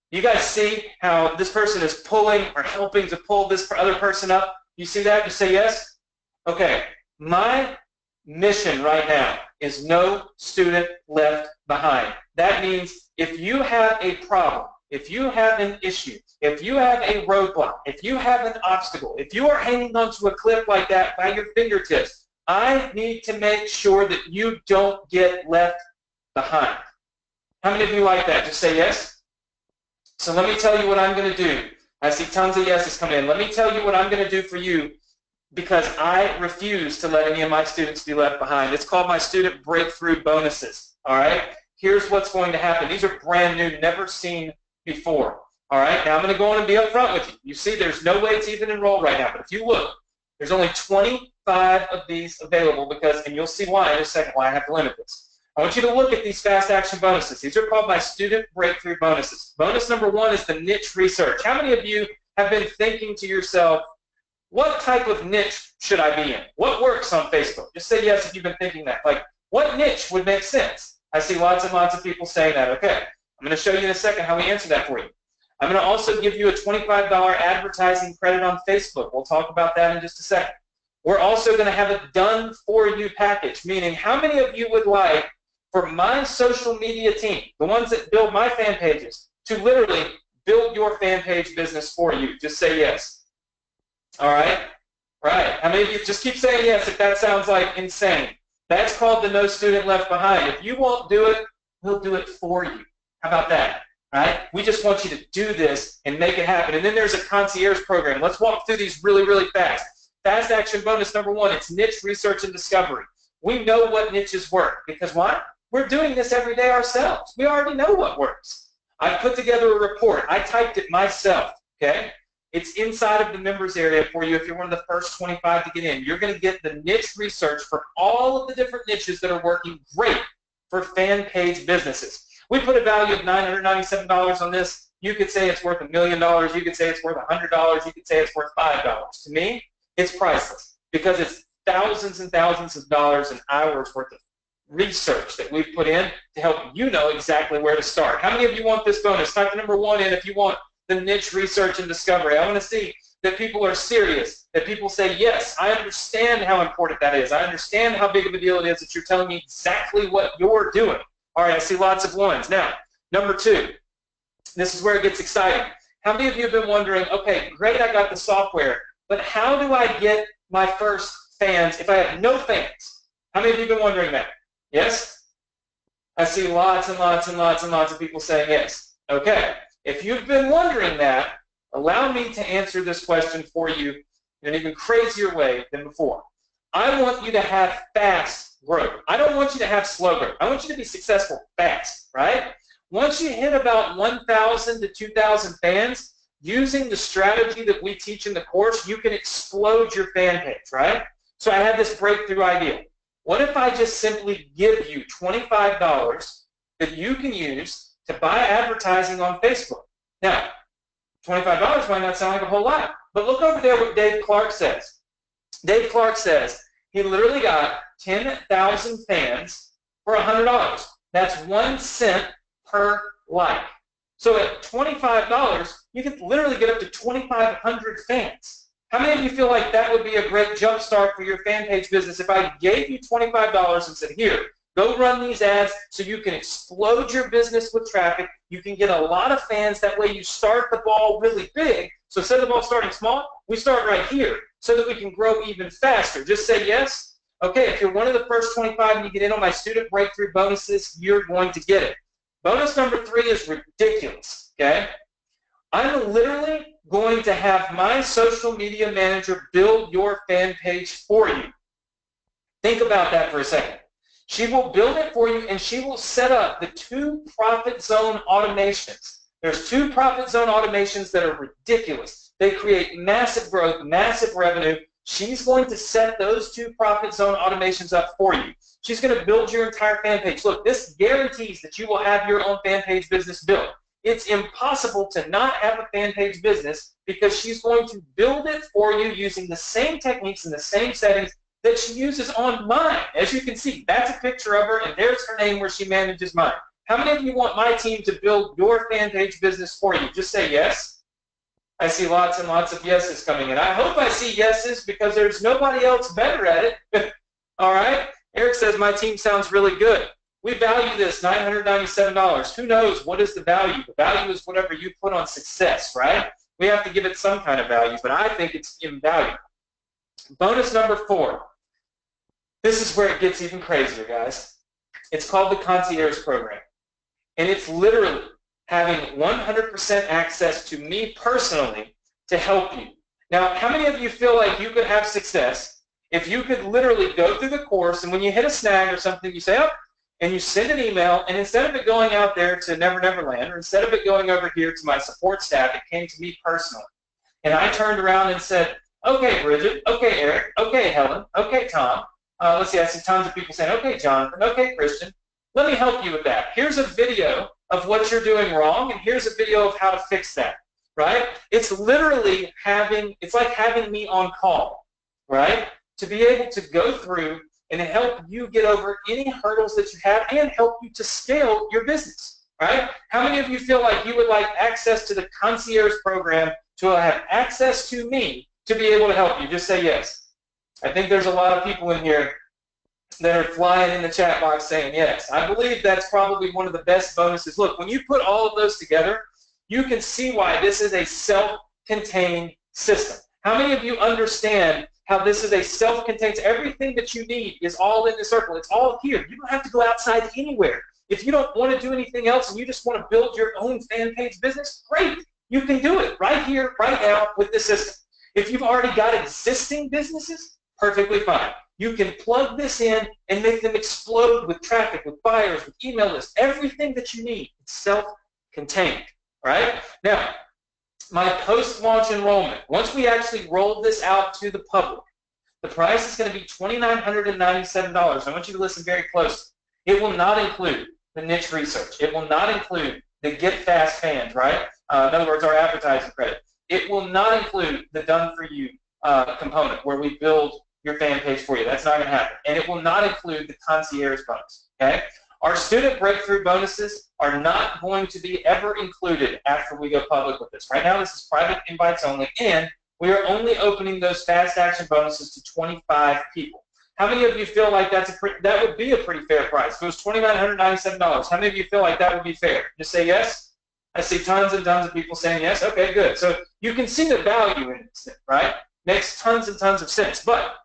You guys see how this person is pulling or helping to pull this other person up? You see that? You say yes? Okay. My mission right now is no student left behind. That means if you have a problem, if you have an issue, if you have a roadblock, if you have an obstacle, if you are hanging onto a cliff like that by your fingertips, I need to make sure that you don't get left behind. How many of you like that? Just say yes. So let me tell you what I'm going to do. I see tons of yeses coming in. Let me tell you what I'm going to do for you because I refuse to let any of my students be left behind. It's called my student breakthrough bonuses. All right? Here's what's going to happen. These are brand new, never seen before. All right? Now I'm going to go on and be upfront with you. You see there's no way to even enroll right now. But if you look, there's only 25 of these available because, and you'll see why in a second, why I have to limit this. I want you to look at these fast action bonuses. These are called my student breakthrough bonuses. Bonus number 1 is the niche research. How many of you have been thinking to yourself, what type of niche should I be in? What works on Facebook? Just say yes if you've been thinking that. Like, what niche would make sense? I see lots and lots of people saying that. Okay, I'm going to show you in a second how we answer that for you. I'm going to also give you a $25 advertising credit on Facebook. We'll talk about that in just a second. We're also going to have a done-for-you package, meaning how many of you would like for my social media team, the ones that build my fan pages, to literally build your fan page business for you? Just say yes. All right? Right. How many of you just keep saying yes if that sounds like insane? That's called the no student left behind. If you won't do it, we'll do it for you. How about that? Right? We just want you to do this and make it happen. And then there's a concierge program. Let's walk through these really, really fast. Fast action bonus number 1, it's niche research and discovery. We know what niches work because why? We're doing this every day ourselves. We already know what works. I put together a report. I typed it myself, okay? It's inside of the members area for you if you're one of the first 25 to get in. You're going to get the niche research for all of the different niches that are working great for fan page businesses. We put a value of $997 on this. You could say it's worth $1 million. You could say it's worth $100. You could say it's worth $5. To me, it's priceless because it's thousands and thousands of dollars and hours worth of research that we've put in to help you know exactly where to start. How many of you want this bonus? Type the number 1 in if you want the niche research and discovery. I want to see that people are serious, that people say, yes, I understand how important that is. I understand how big of a deal it is that you're telling me exactly what you're doing. All right, I see lots of ones. Now, number 2, this is where it gets exciting. How many of you have been wondering, okay, great, I got the software, but how do I get my first fans if I have no fans? How many of you have been wondering that? Yes? I see lots and lots and lots and lots of people saying yes. Okay. If you've been wondering that, allow me to answer this question for you in an even crazier way than before. I want you to have fast growth. I don't want you to have slow growth. I want you to be successful fast, right? Once you hit about 1,000 to 2,000 fans, using the strategy that we teach in the course, you can explode your fan page, right? So I had this breakthrough idea. What if I just simply give you $25 that you can use to buy advertising on Facebook? Now, $25 might not sound like a whole lot, but look over there what Dave Clark says. Dave Clark says he literally got 10,000 fans for $100. That's 1 cent per like. So at $25, you can literally get up to 2,500 fans. How many of you feel like that would be a great jump start for your fan page business if I gave you $25 and said, here, go run these ads so you can explode your business with traffic. You can get a lot of fans. That way you start the ball really big. So instead of the ball starting small, we start right here so that we can grow even faster. Just say yes. Okay, if you're one of the first 25 and you get in on my student breakthrough bonuses, you're going to get it. Bonus number 3 is ridiculous, okay? I'm literally going to have my social media manager build your fan page for you. Think about that for a second. She will build it for you, and she will set up the 2 profit zone automations. There's 2 profit zone automations that are ridiculous. They create massive growth, massive revenue. She's going to set those 2 profit zone automations up for you. She's going to build your entire fan page. Look, this guarantees that you will have your own fan page business built. It's impossible to not have a fan page business because she's going to build it for you using the same techniques and the same settings that she uses on mine. As you can see, that's a picture of her, and there's her name where she manages mine. How many of you want my team to build your fan page business for you? Just say yes. I see lots and lots of yeses coming in. I hope I see yeses because there's nobody else better at it. All right? Eric says, my team sounds really good. We value this, $997. Who knows what is the value? The value is whatever you put on success, right? We have to give it some kind of value, but I think it's invaluable. Bonus number 4. This is where it gets even crazier, guys. It's called the Concierge Program. And it's literally having 100% access to me personally to help you. Now, how many of you feel like you could have success if you could literally go through the course, and when you hit a snag or something, you say, oh, and you send an email, and instead of it going out there to Never Never Land, or instead of it going over here to my support staff, it came to me personally. And I turned around and said, okay, Bridget, okay, Eric, okay, Helen, okay, Tom. Let's see, I see tons of people saying, okay, Jonathan, okay, Christian. Let me help you with that. Here's a video of what you're doing wrong, and here's a video of how to fix that, right? It's literally it's like having me on call, right? To be able to go through and help you get over any hurdles that you have and help you to scale your business, right? How many of you feel like you would like access to the Concierge Program to have access to me to be able to help you? Just say yes. I think there's a lot of people in here that are flying in the chat box saying yes. I believe that's probably one of the best bonuses. Look, when you put all of those together, you can see why this is a self-contained system. How many of you understand how this is a self-contained, everything that you need is all in the circle. It's all here. You don't have to go outside anywhere. If you don't want to do anything else and you just want to build your own fan page business, great. You can do it right here, right now with the system. If you've already got existing businesses, perfectly fine. You can plug this in and make them explode with traffic, with buyers, with email lists, everything that you need. It's self-contained, right? Now, my post-launch enrollment, once we actually roll this out to the public, the price is going to be $2,997. I want you to listen very closely. It will not include the niche research. It will not include the get fast fans, right? In other words, our advertising credit. It will not include the done for you component where we build your fan page for you. That's not going to happen. And it will not include the concierge bonus, okay? Our student breakthrough bonuses are not going to be ever included after we go public with this. Right now, this is private invites only, and we are only opening those fast action bonuses to 25 people. How many of you feel like that would be a pretty fair price? If it was $2,997, how many of you feel like that would be fair? Just say yes. I see tons and tons of people saying yes. Okay, good. So you can see the value in this, right? Makes tons and tons of sense. But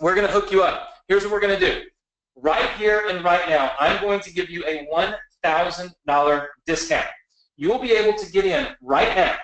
we're going to hook you up. Here's what we're going to do. Right here and right now, I'm going to give you a $1,000 discount. You will be able to get in right now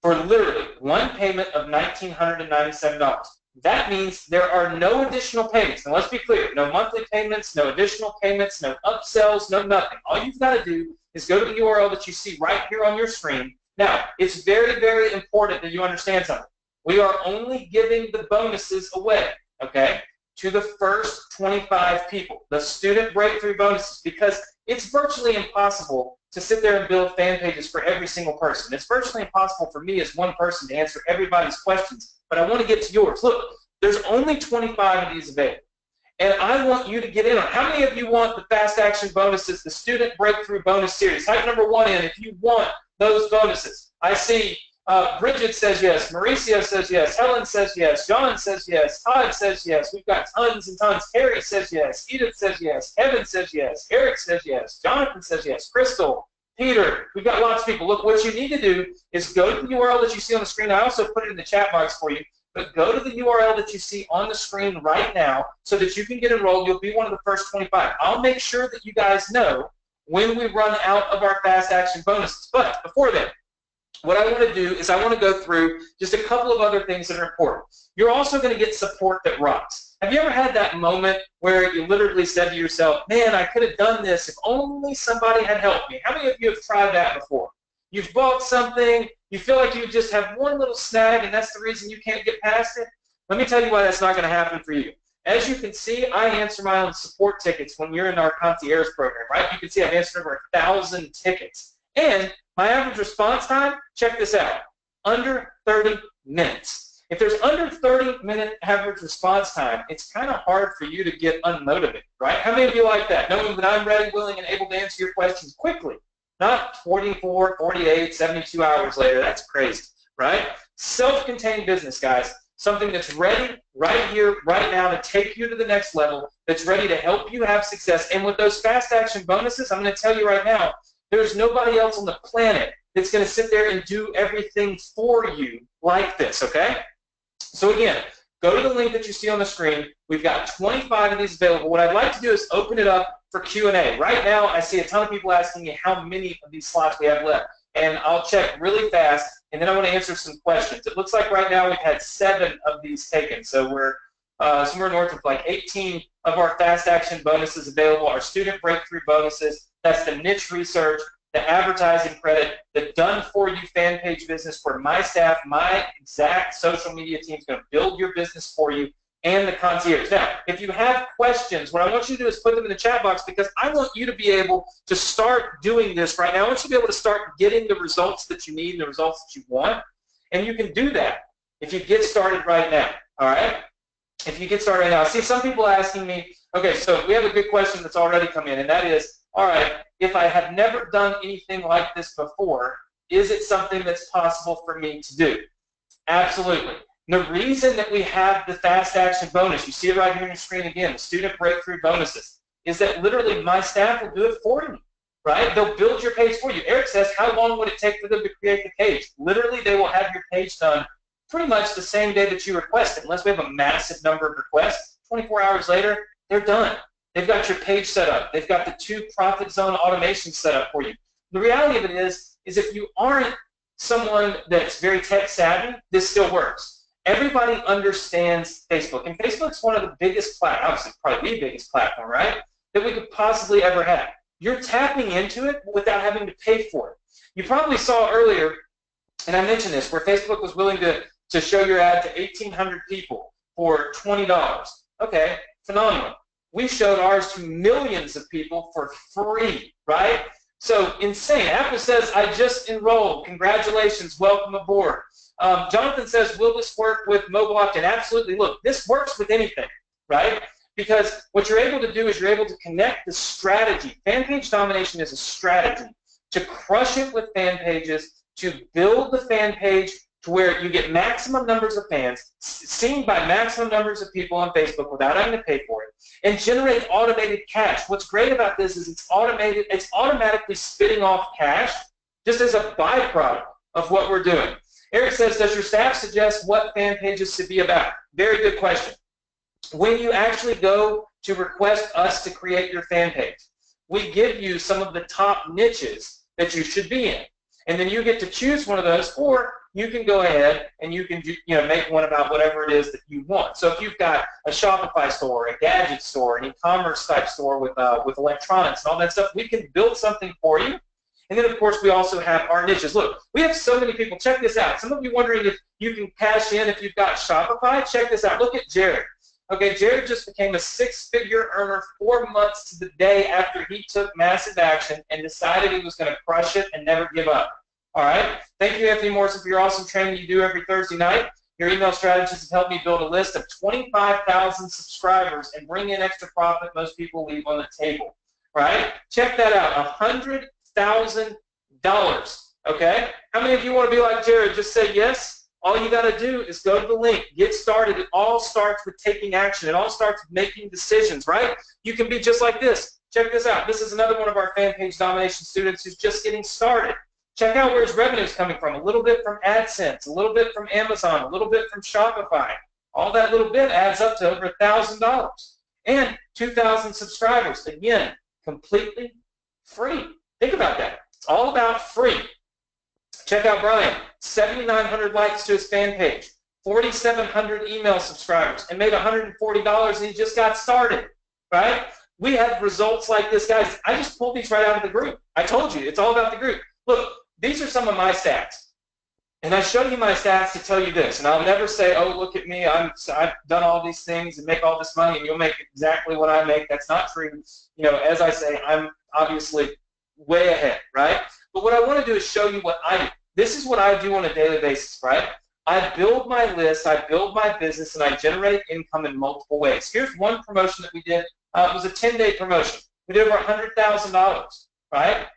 for literally one payment of $1,997. That means there are no additional payments. Now let's be clear, no monthly payments, no additional payments, no upsells, no nothing. All you've got to do is go to the URL that you see right here on your screen. Now, it's very, very important that you understand something. We are only giving the bonuses away, okay, to the first 25 people, the student breakthrough bonuses, because it's virtually impossible to sit there and build fan pages for every single person. It's virtually impossible for me as one person to answer everybody's questions, but I want to get to yours. Look, there's only 25 of these available, and I want you to get in on it. How many of you want the fast action bonuses, the student breakthrough bonus series? Type number 1 in if you want those bonuses. I see Bridget says yes, Mauricio says yes, Helen says yes, John says yes, Todd says yes, we've got tons and tons. Harry says yes, Edith says yes, Evan says yes, Eric says yes, Jonathan says yes, Crystal, Peter, we've got lots of people. Look, what you need to do is go to the URL that you see on the screen. I also put it in the chat box for you, but go to the URL that you see on the screen right now so that you can get enrolled. You'll be one of the first 25. I'll make sure that you guys know when we run out of our fast action bonuses. But before then, what I want to do is I want to go through just a couple of other things that are important. You're also going to get support that rocks. Have you ever had that moment where you literally said to yourself, man, I could have done this if only somebody had helped me? How many of you have tried that before? You've bought something, you feel like you just have one little snag and that's the reason you can't get past it? Let me tell you why that's not going to happen for you. As you can see, I answer my own support tickets when you're in our concierge program, right? You can see I've answered over 1,000 tickets. And my average response time, check this out, under 30 minutes. If there's under 30-minute average response time, it's kind of hard for you to get unmotivated, right? How many of you like that? Knowing that I'm ready, willing, and able to answer your questions quickly, not 44, 48, 72 hours later. That's crazy, right? Self-contained business, guys. Something that's ready right here, right now to take you to the next level, that's ready to help you have success. And with those fast action bonuses, I'm going to tell you right now, there's nobody else on the planet that's going to sit there and do everything for you like this, okay? So again, go to the link that you see on the screen. We've got 25 of these available. What I'd like to do is open it up for Q&A. Right now, I see a ton of people asking me how many of these slots we have left. And I'll check really fast, and then I want to answer some questions. It looks like right now we've had 7 of these taken. So we're somewhere north of like 18 of our fast action bonuses available, our student breakthrough bonuses. That's the niche research, the advertising credit, the done-for-you fan page business where my staff, my exact social media team is going to build your business for you, and the concierge. Now, if you have questions, what I want you to do is put them in the chat box because I want you to be able to start doing this right now. I want you to be able to start getting the results that you need and the results that you want, and you can do that if you get started right now, all right? If you get started right now. I see some people asking me, okay, so we have a good question that's already come in, and that is, all right, if I have never done anything like this before, is it something that's possible for me to do? Absolutely. The reason that we have the fast action bonus, you see it right here on your screen again, the student breakthrough bonuses, is that literally my staff will do it for you, right? They'll build your page for you. Eric says, how long would it take for them to create the page? Literally, they will have your page done pretty much the same day that you request it. Unless we have a massive number of requests, 24 hours later, they're done. They've got your page set up. They've got the 2 profit zone automations set up for you. The reality of it is if you aren't someone that's very tech savvy, this still works. Everybody understands Facebook, and Facebook's one of the biggest obviously probably the biggest platform, right, that we could possibly ever have. You're tapping into it without having to pay for it. You probably saw earlier, and I mentioned this, where Facebook was willing to show your ad to 1,800 people for $20. Okay, phenomenal. We showed ours to millions of people for free, right? So insane. Apple says, I just enrolled. Congratulations. Welcome aboard. Jonathan says, will this work with mobile opt-in? Absolutely. Look, this works with anything, right? Because what you're able to do is you're able to connect the strategy. Fanpage domination is a strategy to crush it with fan pages, to build the fan page to where you get maximum numbers of fans, seen by maximum numbers of people on Facebook without having to pay for it, and generate automated cash. What's great about this is it's automated, it's automatically spitting off cash just as a byproduct of what we're doing. Eric says, does your staff suggest what fan pages should be about? Very good question. When you actually go to request us to create your fan page, we give you some of the top niches that you should be in. And then you get to choose one of those, or you can go ahead and you can make one about whatever it is that you want. So if you've got a Shopify store, a gadget store, an e-commerce type store with electronics and all that stuff, we can build something for you. And then, of course, we also have our niches. Look, we have so many people. Check this out. Some of you wondering if you can cash in if you've got Shopify. Check this out. Look at Jared. Okay, Jared just became a 6-figure earner 4 months to the day after he took massive action and decided he was going to crush it and never give up. All right? Thank you, Anthony Morrison, for your awesome training you do every Thursday night. Your email strategies have helped me build a list of 25,000 subscribers and bring in extra profit most people leave on the table. All right? Check that out. $100,000. Okay? How many of you want to be like Jared? Just say yes. All you got to do is go to the link, get started. It all starts with taking action. It all starts with making decisions, right? You can be just like this. Check this out. This is another one of our Fanpage Domination students who's just getting started. Check out where his revenue is coming from. A little bit from AdSense, a little bit from Amazon, a little bit from Shopify. All that little bit adds up to over $1,000. And 2,000 subscribers. Again, completely free. Think about that. It's all about free. Check out Brian. 7,900 likes to his fan page. 4,700 email subscribers. And made $140 and he just got started. Right? We have results like this. Guys, I just pulled these right out of the group. I told you. It's all about the group. Look, these are some of my stats. And I show you my stats to tell you this. And I'll never say, oh, look at me. I've done all these things and make all this money and you'll make exactly what I make. That's not true. You know, as I say, I'm obviously way ahead, right? But what I want to do is show you what I do. This is what I do on a daily basis, right? I build my list, I build my business, and I generate income in multiple ways. Here's one promotion that we did. It was a 10-day promotion. We did over $100,000, right?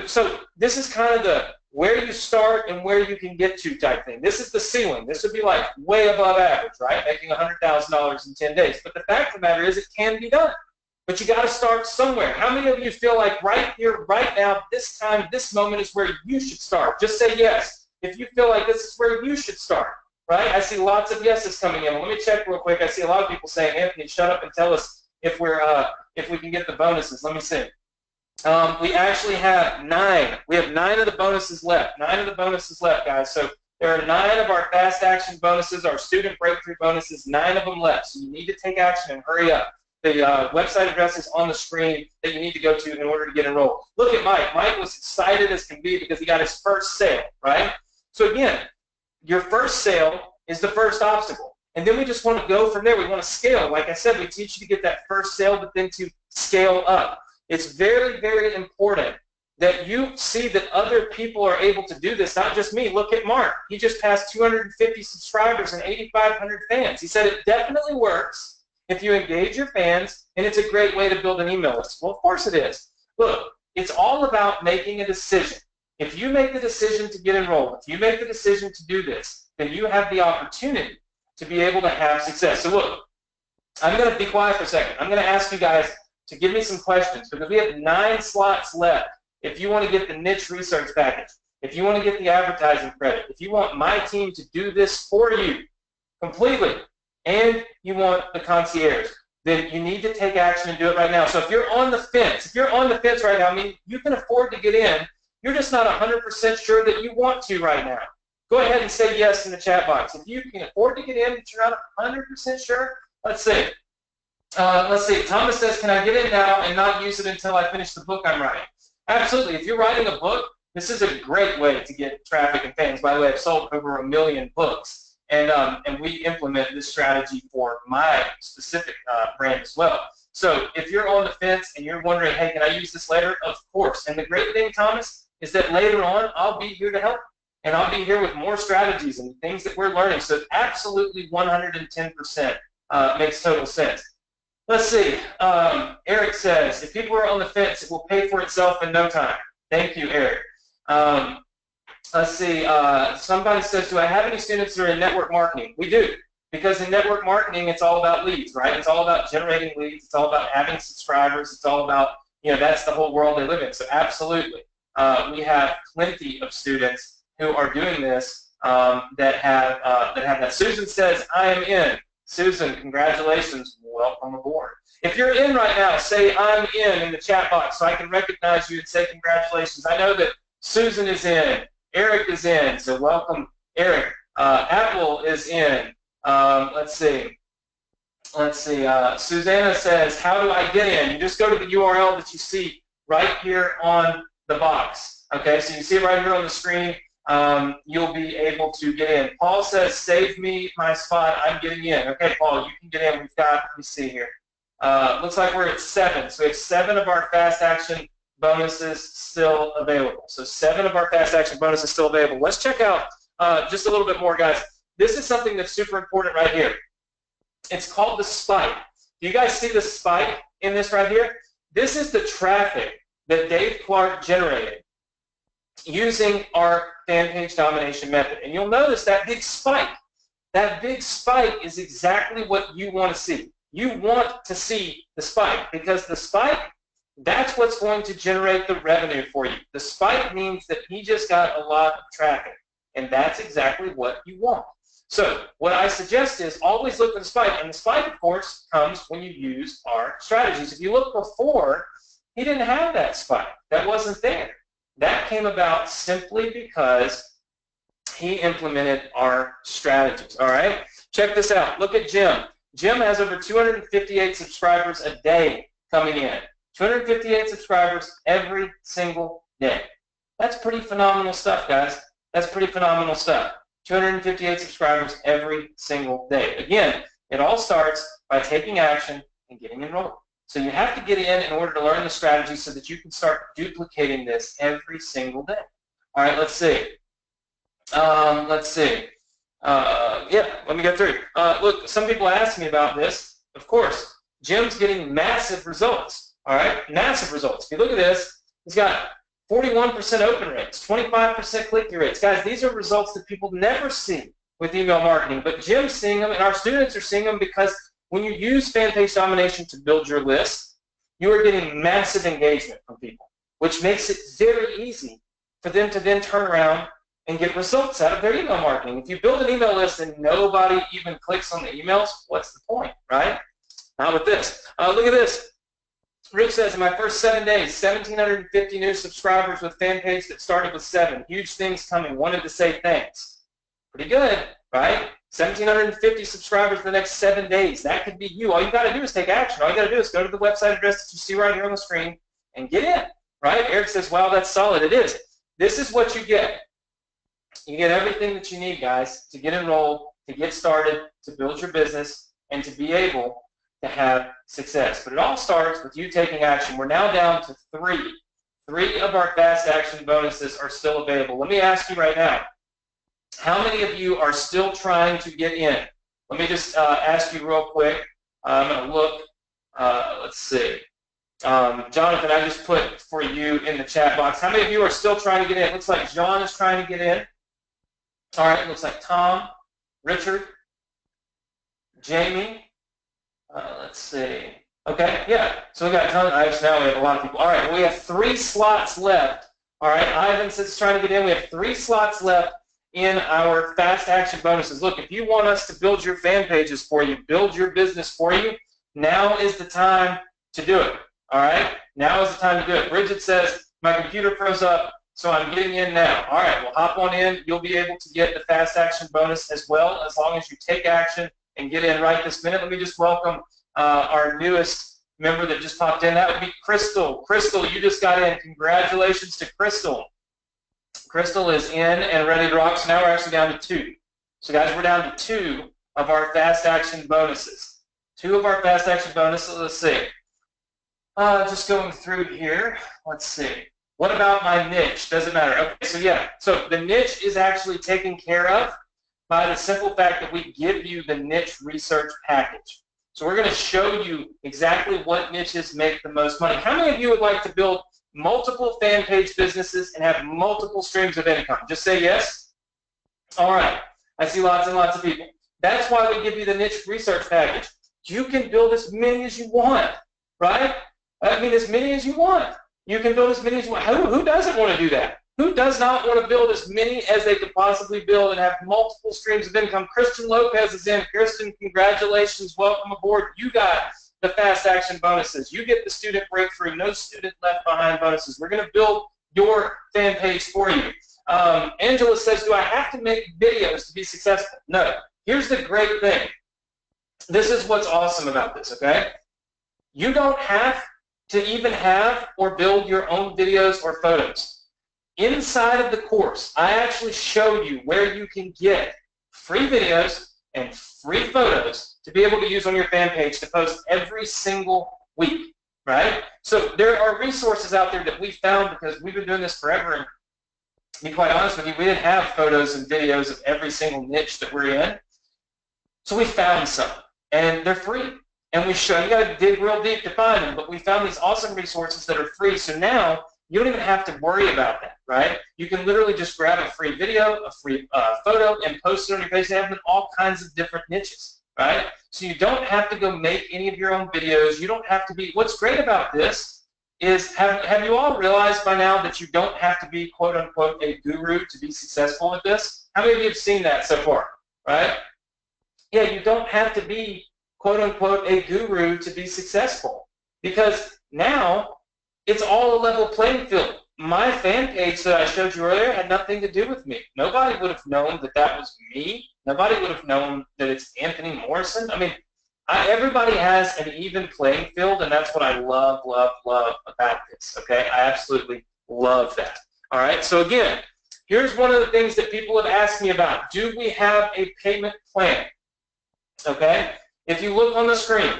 So this is kind of the where you start and where you can get to type thing. This is the ceiling. This would be like way above average, right? Making $100,000 in 10 days. But the fact of the matter is it can be done. But you got to start somewhere. How many of you feel like right here, right now, this time, this moment is where you should start? Just say yes. If you feel like this is where you should start, right? I see lots of yeses coming in. Let me check real quick. I see a lot of people saying, Anthony, shut up and tell us if we can get the bonuses. Let me see. We actually have 9. We have 9 of the bonuses left. 9 of the bonuses left, guys. So there are 9 of our fast action bonuses, our student breakthrough bonuses, 9 of them left. So you need to take action and hurry up. The website address is on the screen that you need to go to in order to get enrolled. Look at Mike. Mike was excited as can be because he got his first sale, right? So again, your first sale is the first obstacle. And then we just want to go from there. We want to scale. Like I said, we teach you to get that first sale, but then to scale up. It's very, very important that you see that other people are able to do this, not just me. Look at Mark. He just passed 250 subscribers and 8,500 fans. He said it definitely works if you engage your fans, and it's a great way to build an email list. Well, of course it is. Look, it's all about making a decision. If you make the decision to get enrolled, if you make the decision to do this, then you have the opportunity to be able to have success. So look, I'm going to be quiet for a second. I'm going to ask you guys to give me some questions because we have 9 slots left if you want to get the niche research package. if you want to get the advertising credit, if you want my team to do this for you completely, and you want the concierge, then you need to take action and do it right now. So if you're on the fence, right now, I mean, you can afford to get in, you're just not 100% sure that you want to right now. Go ahead and say yes in the chat box. If you can afford to get in, but you're not 100% sure, let's see. Thomas says, can I get in now and not use it until I finish the book I'm writing? Absolutely. If you're writing a book, this is a great way to get traffic and fans. By the way, I've sold over 1 million books, and we implement this strategy for my specific brand as well. So if you're on the fence and you're wondering, hey, can I use this later? Of course. And the great thing, Thomas, is that later on, I'll be here to help. And I'll be here with more strategies and things that we're learning. So absolutely 110% makes total sense. Let's see. Eric says, if people are on the fence, it will pay for itself in no time. Thank you, Eric. Let's see. Somebody says, do I have any students that are in network marketing? We do. Because in network marketing, it's all about leads, right? It's all about generating leads. It's all about having subscribers. It's all about, that's the whole world they live in. So absolutely. We have plenty of students who are doing this that have that. Susan says, I am in. Susan, congratulations. Welcome aboard. If you're in right now, say I'm in the chat box so I can recognize you and say congratulations. I know that Susan is in. Eric is in. So welcome, Eric. Apple is in. Let's see. Susanna says, how do I get in? You just go to the URL that you see right here on the box. Okay, so you see it right here on the screen. You'll be able to get in. Paul says, save me my spot. I'm getting in. Okay, Paul, you can get in. We've got, let me see here. Looks like we're at 7. So we have 7 of our fast action bonuses still available. So 7 of our fast action bonuses still available. Let's check out just a little bit more, guys. This is something that's super important right here. It's called the spike. Do you guys see the spike in this right here? This is the traffic that Dave Clark generated using our Fanpage Domination method. And you'll notice that big spike. That big spike is exactly what you want to see. You want to see the spike because the spike, that's what's going to generate the revenue for you. The spike means that he just got a lot of traffic, and that's exactly what you want. So what I suggest is always look for the spike, and the spike, of course, comes when you use our strategies. If you look before, he didn't have that spike. That wasn't there. That came about simply because he implemented our strategies, all right? Check this out. Look at Jim. Jim has over 258 subscribers a day coming in. 258 subscribers every single day. That's pretty phenomenal stuff, guys. That's pretty phenomenal stuff. 258 subscribers every single day. Again, it all starts by taking action and getting enrolled. So you have to get in order to learn the strategy so that you can start duplicating this every single day. All right, let's see. Yeah, let me go through. Look, some people ask me about this. Of course, Jim's getting massive results. All right, massive results. If you look at this, he's got 41% open rates, 25% click-through rates. Guys, these are results that people never see with email marketing, but Jim's seeing them, and our students are seeing them because when you use Fanpage Domination to build your list, you are getting massive engagement from people, which makes it very easy for them to then turn around and get results out of their email marketing. If you build an email list and nobody even clicks on the emails, what's the point, right? How about this? Look at this. Rick says, in my first 7 days, 1,750 new subscribers with Fanpage that started with 7. Huge things coming. Wanted to say thanks. Pretty good, right? 1,750 subscribers the next 7 days. That could be you. All you got to do is take action. All you got to do is go to the website address that you see right here on the screen and get in, right? Eric says, wow, that's solid. It is. This is what you get. You get everything that you need, guys, to get enrolled, to get started, to build your business, and to be able to have success. But it all starts with you taking action. We're now down to 3. 3 of our fast action bonuses are still available. Let me ask you right now, how many of you are still trying to get in? Let me just ask you real quick. I'm going to look. Let's see. Jonathan, I just put for you in the chat box. How many of you are still trying to get in? It looks like John is trying to get in. All right, it looks like Tom, Richard, Jamie. Let's see. Okay, yeah. So we got Tom. Now we have a lot of people. All right, we have 3 slots left All right, Ivan says he's trying to get in. We have 3 slots left in our fast action bonuses. Look, if you want us to build your fan pages for you, build your business for you, now is the time to do it. All right, now is the time to do it. Bridget says, my computer froze up, so I'm getting in now. All right, well, hop on in. You'll be able to get the fast action bonus as well, as long as you take action and get in right this minute. Let me just welcome our newest member that just popped in. That would be Crystal. Crystal, you just got in. Congratulations to Crystal. Crystal is in and ready to rock. So now we're actually down to 2. So guys, we're down to 2 of our fast action bonuses. 2 of our fast action bonuses. Let's see. Just going through here. Let's see. What about my niche? Doesn't matter. Okay, so yeah. So the niche is actually taken care of by the simple fact that we give you the niche research package. So we're going to show you exactly what niches make the most money. How many of you would like to build multiple fan page businesses and have multiple streams of income? Just say yes. All right. I see lots and lots of people. That's why we give you the niche research package. You can build as many as you want, right? I mean, as many as you want. You can build as many as you want. Who doesn't want to do that? Who does not want to build as many as they could possibly build and have multiple streams of income? Christian Lopez is in. Kristen, congratulations. Welcome aboard. You got the fast action bonuses. You get the student breakthrough, no student left behind bonuses. We're going to build your fan page for you. Angela says, do I have to make videos to be successful? No. Here's the great thing. This is what's awesome about this, okay? You don't have to even have or build your own videos or photos. Inside of the course, I actually show you where you can get free videos and free photos to be able to use on your fan page to post every single week, right? So there are resources out there that we found because we've been doing this forever, and to be quite honest with you, we didn't have photos and videos of every single niche that we're in. So we found some, and they're free. And we show you got to dig real deep to find them, but we found these awesome resources that are free. So now you don't even have to worry about that, right? You can literally just grab a free video, a free photo, and post it on your page. They have in all kinds of different niches, right? So you don't have to go make any of your own videos. You don't have to be. What's great about this is have you all realized by now that you don't have to be quote unquote a guru to be successful at this? How many of you have seen that so far, right? Yeah, you don't have to be quote unquote a guru to be successful, because now it's all a level playing field. My fan page that I showed you earlier had nothing to do with me. Nobody would have known that that was me. Nobody would have known that it's Anthony Morrison. I mean, everybody has an even playing field, and that's what I love, love, love about this, okay? I absolutely love that. All right, so again, here's one of the things that people have asked me about. Do we have a payment plan? Okay? If you look on the screen,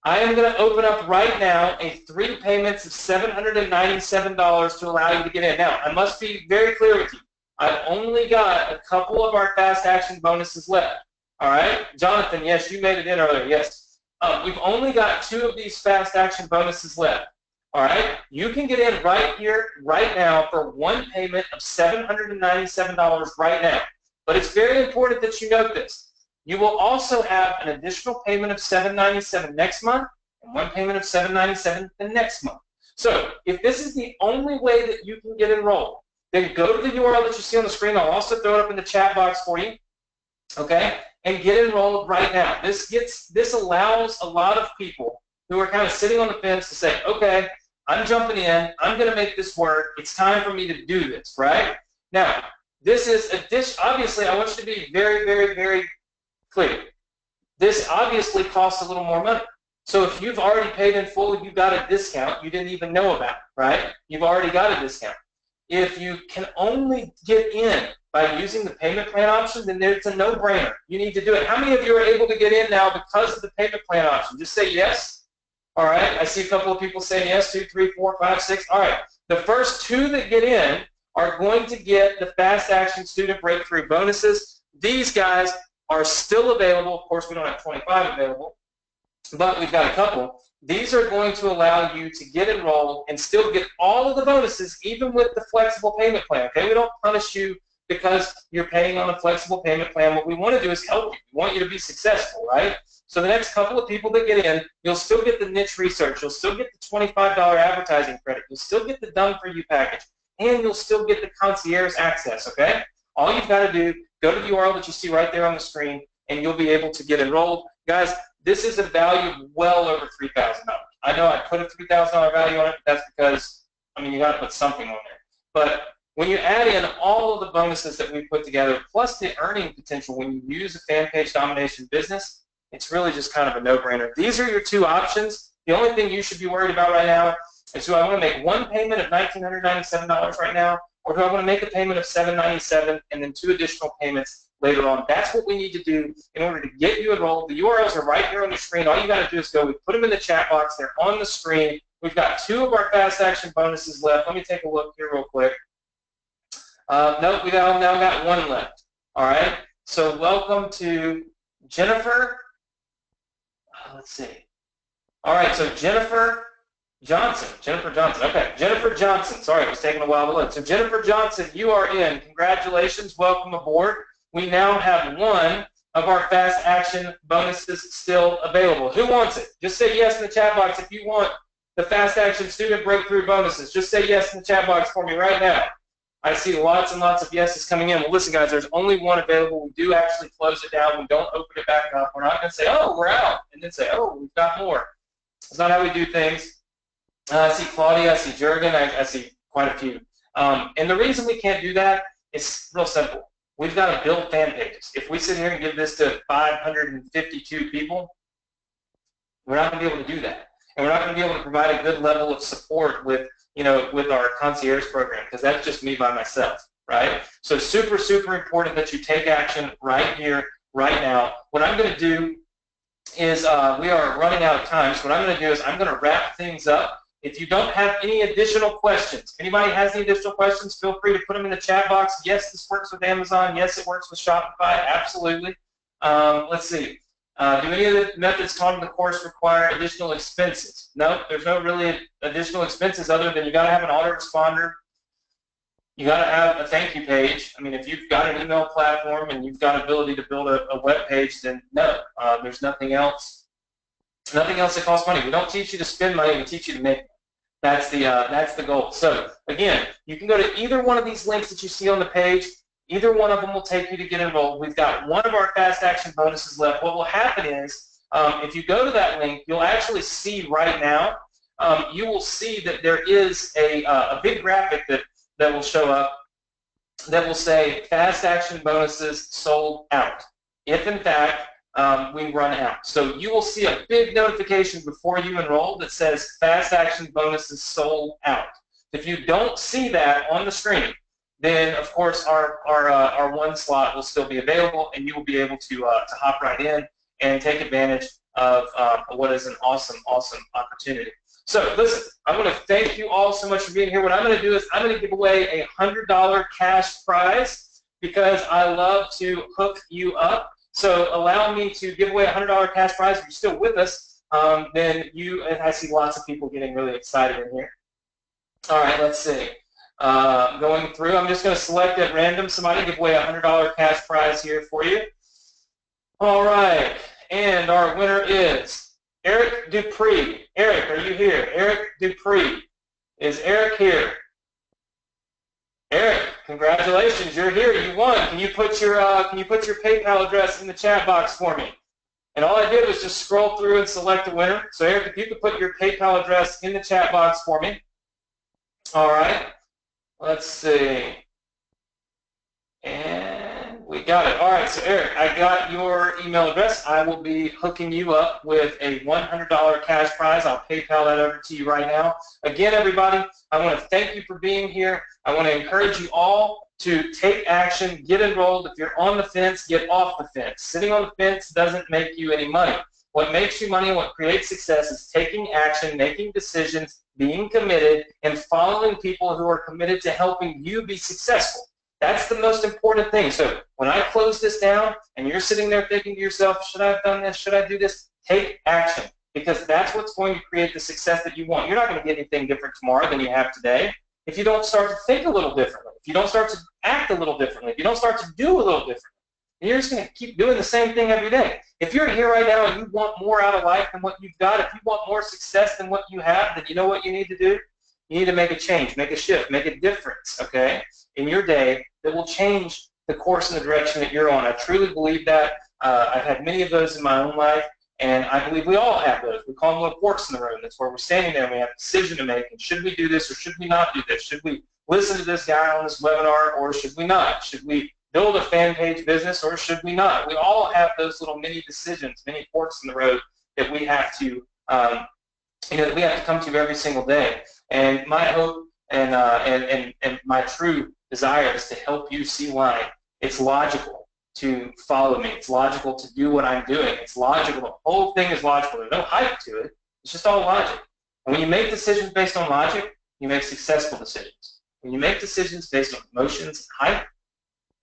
I am going to open up right now a 3 payments of $797 to allow you to get in. Now, I must be very clear with you. I've only got a couple of our fast action bonuses left. All right? Jonathan, yes, you made it in earlier. Yes. We've only got 2 of these fast action bonuses left. All right? You can get in right here, right now, for 1 payment of $797 right now. But it's very important that you note this. You will also have an additional payment of $797 next month and 1 payment of $797 the next month. So if this is the only way that you can get enrolled, then go to the URL that you see on the screen. I'll also throw it up in the chat box for you, okay? And get enrolled right now. This allows a lot of people who are kind of sitting on the fence to say, okay, I'm jumping in. I'm going to make this work. It's time for me to do this, right? Now, this is a dish. Obviously, I want you to be very, very, very clear. This obviously costs a little more money. So if you've already paid in full, you got a discount you didn't even know about, right? You've already got a discount. If you can only get in by using the payment plan option, then it's a no-brainer. You need to do it. How many of you are able to get in now because of the payment plan option? Just say yes. All right. I see a couple of people saying yes. 2, 3, 4, 5, 6. All right. The first 2 that get in are going to get the Fast Action Student Breakthrough bonuses. These guys are still available. Of course, we don't have 25 available, but we've got a couple. These are going to allow you to get enrolled and still get all of the bonuses, even with the flexible payment plan. Okay, we don't punish you because you're paying on a flexible payment plan. What we want to do is help you. We want you to be successful, right? So the next couple of people that get in, you'll still get the niche research. You'll still get the $25 advertising credit. You'll still get the Done For You package. and you'll still get the concierge access, okay? All you've got to do, go to the URL that you see right there on the screen, and you'll be able to get enrolled. Guys, this is a value of well over $3,000. I know I put a $3,000 value on it, but that's because, I mean, you got to put something on there. But when you add in all of the bonuses that we put together, plus the earning potential when you use a Fanpage Domination business, it's really just kind of a no-brainer. These are your two options. The only thing you should be worried about right now is, do I want to make one payment of $1,997 right now, or do I want to make a payment of $797 and then 2 additional payments later on? That's what we need to do in order to get you enrolled. The URLs are right here on the screen. All you got to do is go. We put them in the chat box. They're on the screen. We've got 2 of our fast action bonuses left. Let me take a look here real quick. Nope, we now got 1 left. All right. So welcome to Jennifer. Let's see. All right. So Jennifer Johnson. Okay. Jennifer Johnson. Sorry, it was taking a while to load. So Jennifer Johnson, you are in. Congratulations. Welcome aboard. We now have 1 of our fast action bonuses still available. Who wants it? Just say yes in the chat box if you want the fast action student breakthrough bonuses. Just say yes in the chat box for me right now. I see lots and lots of yeses coming in. Well, listen, guys, there's only 1 available. We do actually close it down. We don't open it back up. We're not going to say, oh, we're out, and then say, oh, we've got more. That's not how we do things. I see Claudia. I see Jurgen. I see quite a few. And the reason we can't do that is real simple. We've got to build fan pages. If we sit here and give this to 552 people, we're not going to be able to do that. And we're not going to be able to provide a good level of support with, with our concierge program, because that's just me by myself, right? So super, super important that you take action right here, right now. What I'm going to do is, we are running out of time, so what I'm going to do is I'm going to wrap things up. If you don't have any additional questions, if anybody has any additional questions, feel free to put them in the chat box. Yes, this works with Amazon. Yes, it works with Shopify. Absolutely. Let's see. Do any of the methods taught in the course require additional expenses? No, there's no really additional expenses other than you got to have an autoresponder. You got to have a thank you page. I mean, if you've got an email platform and you've got ability to build a web page, then no, there's nothing else. Nothing else that costs money. We don't teach you to spend money. We teach you to make money. That's the goal. So again, you can go to either one of these links that you see on the page. Either one of them will take you to get enrolled. We've got 1 of our fast action bonuses left. What will happen is, if you go to that link, you'll actually see right now, you will see that there is a big graphic that will show up that will say fast action bonuses sold out, if in fact we run out. So you will see a big notification before you enroll that says fast action bonuses sold out. If you don't see that on the screen, then of course our 1 slot will still be available, and you will be able to hop right in and take advantage of what is an awesome opportunity. So listen, I want to thank you all so much for being here. What I'm going to do is I'm going to give away a $100 cash prize, because I love to hook you up. So allow me to give away a $100 cash prize. If you're still with us, then and I see lots of people getting really excited in here. All right, let's see. Going through, I'm just going to select at random somebody, give away a $100 cash prize here for you. All right, and our winner is Eric Dupree. Eric, are you here? Eric Dupree. Is Eric here? Eric, congratulations, you're here. You won. Can you put your PayPal address in the chat box for me? And all I did was just scroll through and select a winner. So Eric, if you could put your PayPal address in the chat box for me. All right. Let's see. And we got it. All right, so Eric, I got your email address. I will be hooking you up with a $100 cash prize. I'll PayPal that over to you right now. Again, everybody, I want to thank you for being here. I want to encourage you all to take action, get enrolled. If you're on the fence, get off the fence. Sitting on the fence doesn't make you any money. What makes you money and what creates success is taking action, making decisions, being committed, and following people who are committed to helping you be successful. That's the most important thing. So when I close this down and you're sitting there thinking to yourself, should I have done this? Should I do this? Take action, because that's what's going to create the success that you want. You're not going to get anything different tomorrow than you have today if you don't start to think a little differently, if you don't start to act a little differently, if you don't start to do a little differently. You're just going to keep doing the same thing every day. If you're here right now and you want more out of life than what you've got, if you want more success than what you have, then you know what you need to do? You need to make a change, make a shift, make a difference, okay, in your day that will change the course and the direction that you're on. I truly believe that. I've had many of those in my own life, and I believe we all have those. We call them little forks in the road. That's where we're standing there and we have a decision to make. And should we do this or should we not do this? Should we listen to this guy on this webinar or should we not? Should we build a fan page business or should we not? We all have those little mini decisions, mini forks in the road that we have to, that we have to come to every single day. And my hope and my true desire is to help you see why it's logical to follow me. It's logical to do what I'm doing. It's logical. The whole thing is logical. There's no hype to it. It's just all logic. And when you make decisions based on logic, you make successful decisions. When you make decisions based on emotions and hype,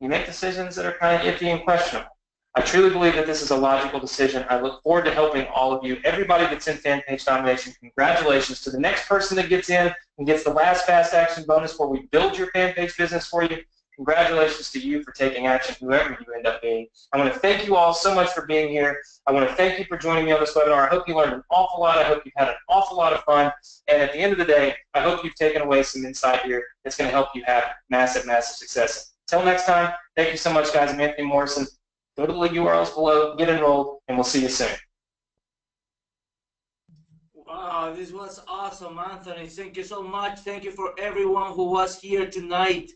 you make decisions that are kind of iffy and questionable. I truly believe that this is a logical decision. I look forward to helping all of you. Everybody that's in Fanpage Domination, congratulations to the next person that gets in and gets the last fast action bonus where we build your fan page business for you. Congratulations to you for taking action, whoever you end up being. I want to thank you all so much for being here. I want to thank you for joining me on this webinar. I hope you learned an awful lot. I hope you've had an awful lot of fun. And at the end of the day, I hope you've taken away some insight here that's going to help you have massive, massive success. Until next time, thank you so much, guys. I'm Anthony Morrison. Go to the URLs below, get enrolled, and we'll see you soon. Wow, this was awesome, Anthony. Thank you so much. Thank you for everyone who was here tonight.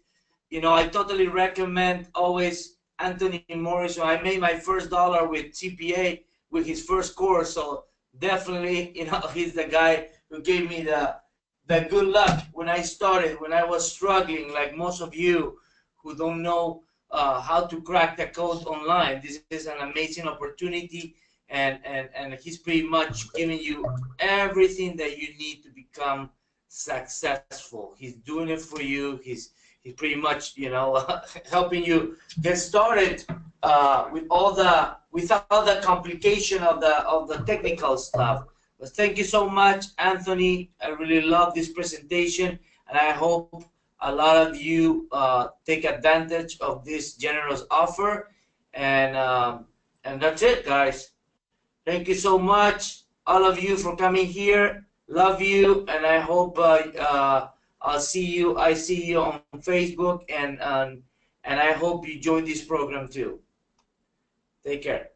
You know, I totally recommend always Anthony Morrison. I made my first dollar with CPA with his first course, so definitely, you know, he's the guy who gave me the good luck when I started, when I was struggling, like most of you who don't know how to crack the code online. This is an amazing opportunity, and he's pretty much giving you everything that you need to become successful. He's doing it for you. He's pretty much, you know, helping you get started without the complication of the technical stuff. But thank you so much, Anthony. I really love this presentation, and I hope a lot of you take advantage of this generous offer. And that's it, guys. Thank you so much, all of you, for coming here. Love you, and I hope I see you on Facebook, and I hope you join this program too. Take care.